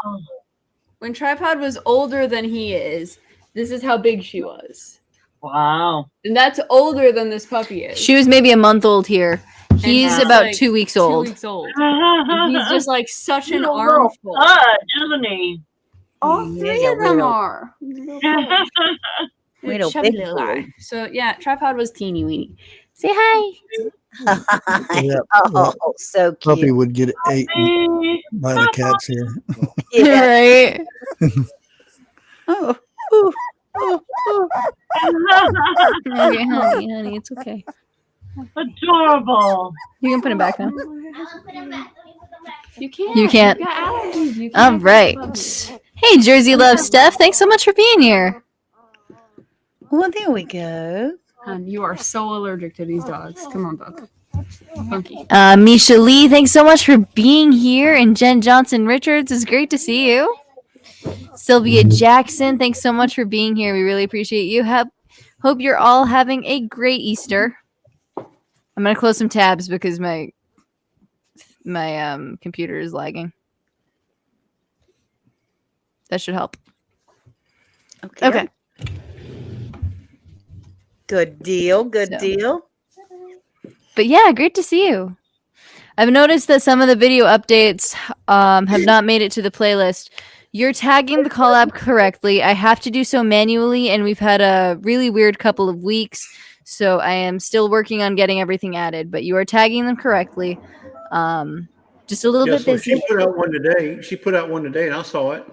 When Tripod was older than he is, this is how big she was. Wow. And that's older than this puppy is. She was maybe a month old here. He's he's about like 2 weeks 2 old. weeks old. And he's just like such an He's a little armful. fudge, isn't he? All He's three a of them little- are. Little Chubby big little boy. eye. So yeah, Tripod was teeny weeny. Say hi. That Oh, so puppy cute. would get ate Hey. by the cats here. Yeah. Right? Oh, ooh, ooh, ooh. Okay, honey, it's okay. Adorable. You can put him back now. You can't. You can't. You've got allergies. You All can't right. have puppies. Hey, Jersey Love Steph. Thanks so much for being here. Well, there we go. Hon, you are so allergic to these dogs. Come on, Buck. Funky. Misha Lee, thanks so much for being here. And Jen Johnson Richards, it's great to see you. Sylvia Jackson, thanks so much for being here. We really appreciate you. Hope you're all having a great Easter. I'm going to close some tabs because my computer is lagging. That should help. Okay. Okay. Good deal. Good So. deal. But yeah, great to see you. I've noticed that some of the video updates have not made it to the playlist. You're tagging the collab correctly. I have to do so manually, and we've had a really weird couple of weeks, so I am still working on getting everything added. But you are tagging them correctly. Just a little bit So busy. she put out one today. She put out one today, and I saw it.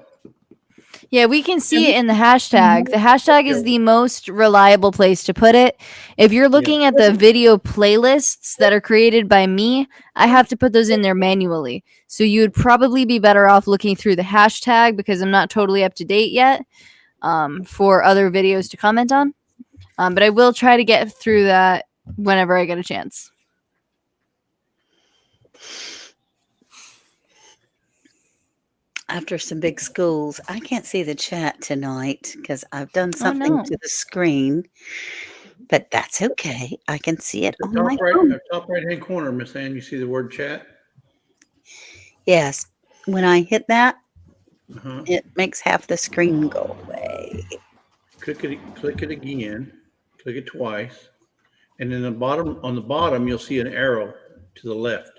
Yeah, we can see it in the hashtag. The hashtag is the most reliable place to put it. If you're looking at the video playlists that are created by me, I have to put those in there manually. So you would probably be better off looking through the hashtag because I'm not totally up to date yet for other videos to comment on. But I will try to get through that whenever I get a chance. After some big schools, I can't see the chat tonight because I've done something to the screen, but that's okay. I can see it on my phone. Top right-hand corner, Miss Ann, you see the word chat? Yes. When I hit that, it makes half the screen go away. Click it again. Click it twice. And then on the bottom, you'll see an arrow to the left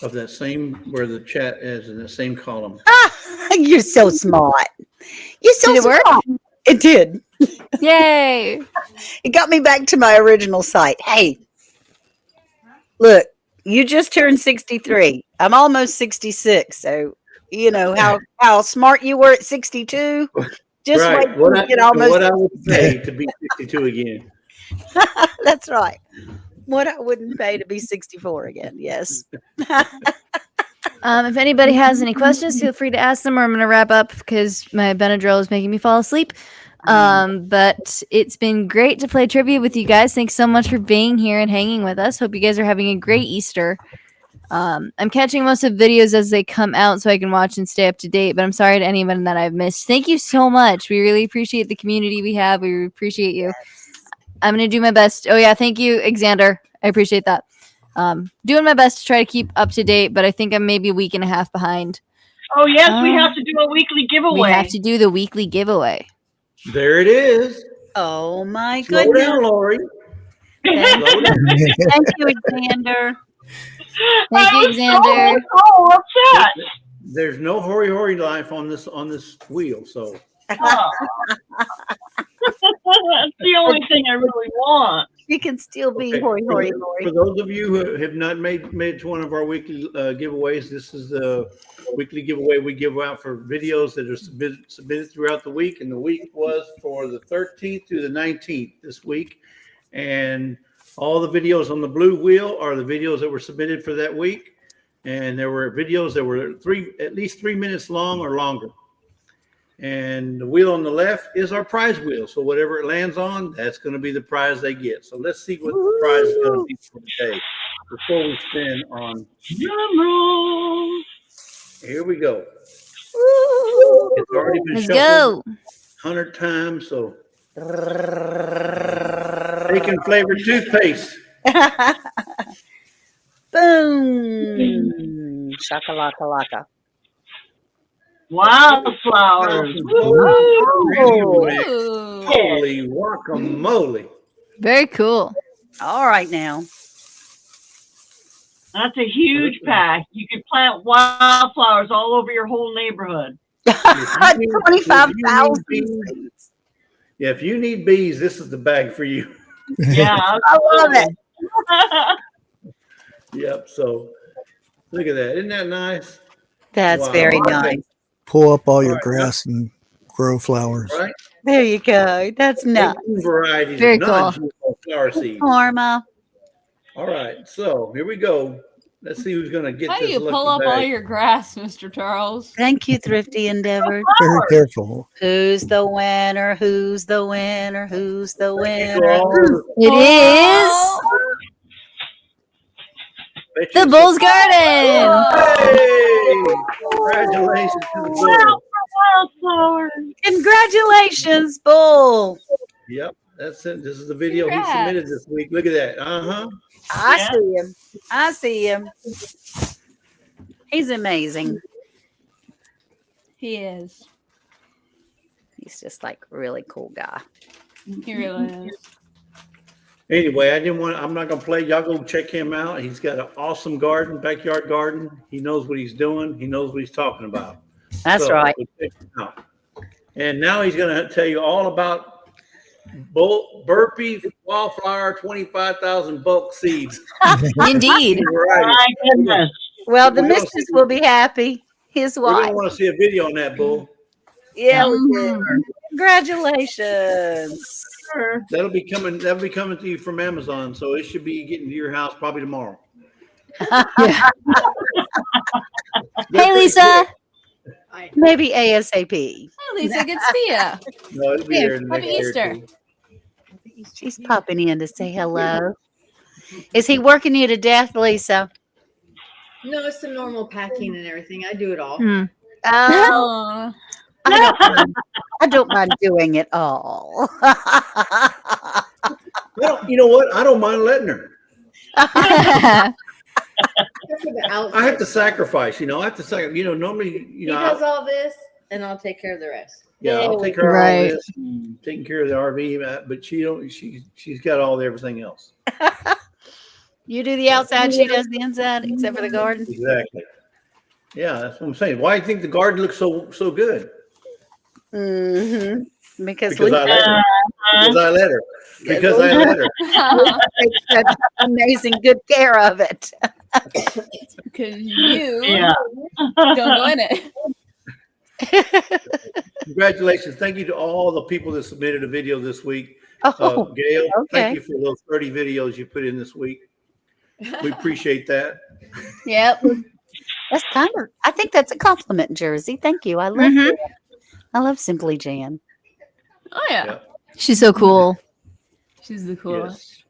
of that same, where the chat is in the same column. You're so smart. You're so Did it work? smart. It did. Yay. It got me back to my original site. Hey, look, you just turned 63. I'm almost 66. So, you know how smart you were at 62. Just right. wait till you get almost. What I would pay to be 62 again. That's right. What I wouldn't pay to be 64 again. Yes. If anybody has any questions, feel free to ask them, or I'm going to wrap up because my Benadryl is making me fall asleep. But it's been great to play trivia with you guys. Thanks so much for being here and hanging with us. Hope you guys are having a great Easter. I'm catching most of videos as they come out so I can watch and stay up to date, but I'm sorry to anyone that I've missed. Thank you so much. We really appreciate the community we have. We appreciate you. I'm going to do my best. Oh, yeah. Thank you, Xander. I appreciate that. Doing my best to try to keep up to date, but I think I'm maybe a week and a half behind. Oh, yes, we have to do a weekly giveaway. We have to do the weekly giveaway. There it is. Oh, my Slow goodness. down, Lorrie. Thank you, Xander. Thank you, Xander. So upset. There's no hurry life on this wheel, so. Oh. That's the only thing I really want. You can still be Okay. Lorrie. For those of you who have not made it to one of our weekly giveaways, this is the weekly giveaway we give out for videos that are submitted throughout the week. And the week was for the 13th through the 19th this week. And all the videos on the blue wheel are the videos that were submitted for that week. And there were videos that were at least 3 minutes long or longer. And the wheel on the left is our prize wheel. So whatever it lands on, that's going to be the prize they get. So let's see what the prize is going to be for today before we spin on. Here we go. It's already been shuffled 100 times. So bacon flavored toothpaste. Boom. Shakalaka. Wildflowers. Holy guacamole. Very cool. All right now. That's a huge pack. You could plant wildflowers all over your whole neighborhood. 25,000. Yeah, if you need bees, this is the bag for you. Yeah, I love it. Yep. So look at that. Isn't that nice? That's very nice. Pull up all your grass and grow flowers. Right? There you go. That's nice. 18 varieties Very of non-GMO flower seeds. Karma. All right. So here we go. Let's see who's going to get How this do you lucky pull up all bag. your grass, Mr. Charles? Thank you, Thrifty Endeavor. Very careful. Who's the winner? Who's the winner? Who's the winner? It is the Bull's Garden. Hey! Congratulations to the bull. wildflowers. Congratulations, Bull. Yep. That's it. This is the video he Congrats. submitted this week. Look at that. I see him. I see him. He's amazing. He is. He's just like a really cool guy. He really is. Anyway, I'm not going to play. Y'all go check him out. He's got an awesome garden, backyard garden. He knows what he's doing. He knows what he's talking about. That's right. Go check him out. And now he's going to tell you all about burpee wildflower 25,000 bulk seeds. Indeed. Right. My goodness. Well, the We're gonna missus will be happy. His We're going wife. to want to see a video on that, Bull. Yeah, we did. Congratulations. That'll be coming to you from Amazon, so it should be getting to your house probably tomorrow. Hey, Lisa. Maybe ASAP. Hey, Lisa, good to see you. No, it'll be there in the Happy next year or Easter. two. She's popping in to say hello. Is he working you to death, Lisa? No, it's the normal packing and everything. I do it all. Oh, Aw. I don't mind doing it all. Well, you know what? I don't mind letting her. Except for the outside. I have to sacrifice, I have to sacrifice. Normally, He does all this, and I'll take care of the rest. I'll take care of Right. all this, and taking care of the RV, but she's got all everything else. You do the outside, she does the inside, except for the garden. Exactly. Yeah, that's what I'm saying. Why do you think the garden looks so good? Mm-hmm. Because Because I let her. Because I let her. Because I let her. takes such amazing good care of it. Because you Yeah. don't go in it. Congratulations. Thank you to all the people that submitted a video this week. Oh, Gail, okay. thank you for those 30 videos you put in this week. We appreciate that. Yep. that's I think that's a compliment, Jersey. Thank you. I love Mhm. it. I love Simply Jan. Oh yeah. Yeah. She's so cool. She's the coolest.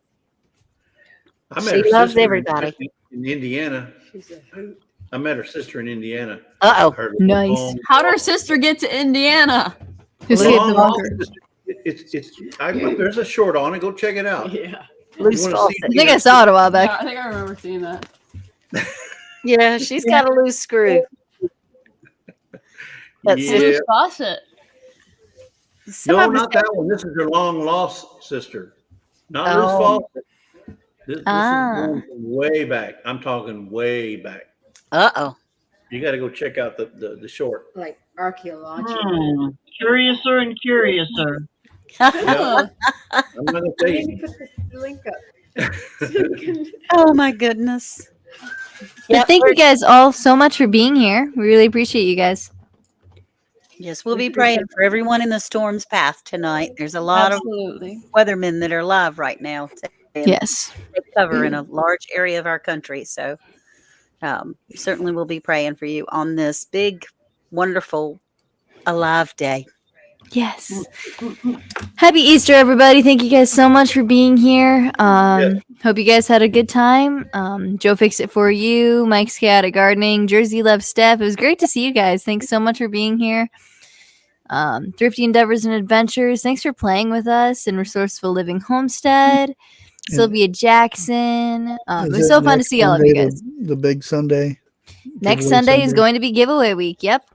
Yes. I met She her loves sister everybody. in Indiana. She's a hoot. I met her sister in Indiana. Uh-oh. Her Nice. home. How'd her sister get to Indiana? Who's Blue. getting longer? There's a short on it. Go check it out. Yeah. Loose You wanna faucet. see- I think I saw it a while Yeah, back. I think I remember seeing that. Yeah, she's got a loose screw. That's Yeah. Who's faucet? Some No, of us not that one. This is her long lost sister. Not Liz Oh. Fawcett. This is Ah. going way back. I'm talking way back. Uh-oh. You got to go check out the short. Like archaeological. Curiouser and curiouser. Yeah. I'm going to tell Maybe you. put the link up. Oh my goodness. Well, thank you guys all so much for being here. We really appreciate you guys. Yes, we'll be praying for everyone in the storm's path tonight. There's a lot Absolutely. of weathermen that are live right now to Yes. take cover in a large area of our country. So certainly we'll be praying for you on this big, wonderful, alive day. Yes. Happy Easter, everybody. Thank you guys so much for being here. Hope you guys had a good time. Joe Fixed It For You, Mike's Chaotic Gardening, Jersey Love Steph. It was great to see you guys. Thanks so much for being here. Thrifty Endeavors and Adventures. Thanks for playing with us. And Resourceful Living Homestead. Sylvia Jackson. It was so fun to see all of you guys. The big Sunday. Next giveaway Sunday is going to be giveaway week. Yep.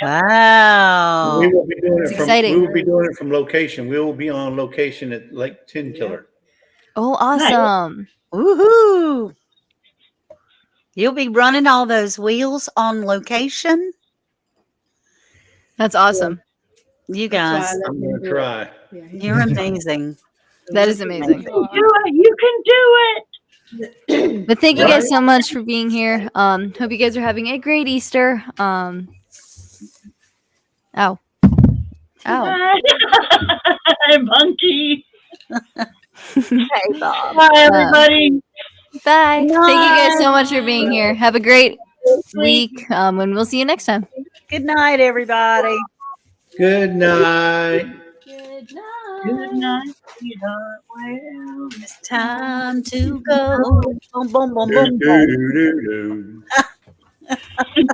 Wow. We will be doing It's it from. exciting. We will be doing it from location. We will be on location at Lake Tin Killer. Oh, awesome. Woohoo. You'll be running all those wheels on location? That's awesome. You That's guys, why I let I'm him going to do try. it. Yeah, you're amazing. That is amazing. Do it. You can do it. But thank you guys Right. so much for being here. Hope you guys are having a great Easter. Ow. Hi, Monkey. Hey, Bob. Bye, everybody. Bye. Thank you guys so much for being here. Have a great week. And we'll see you next time. Good night, everybody. Good night. Good night. Good night, sweetheart. Well, It's time to go. Boom, boom, boom, boom, boom. Do, do, do, do.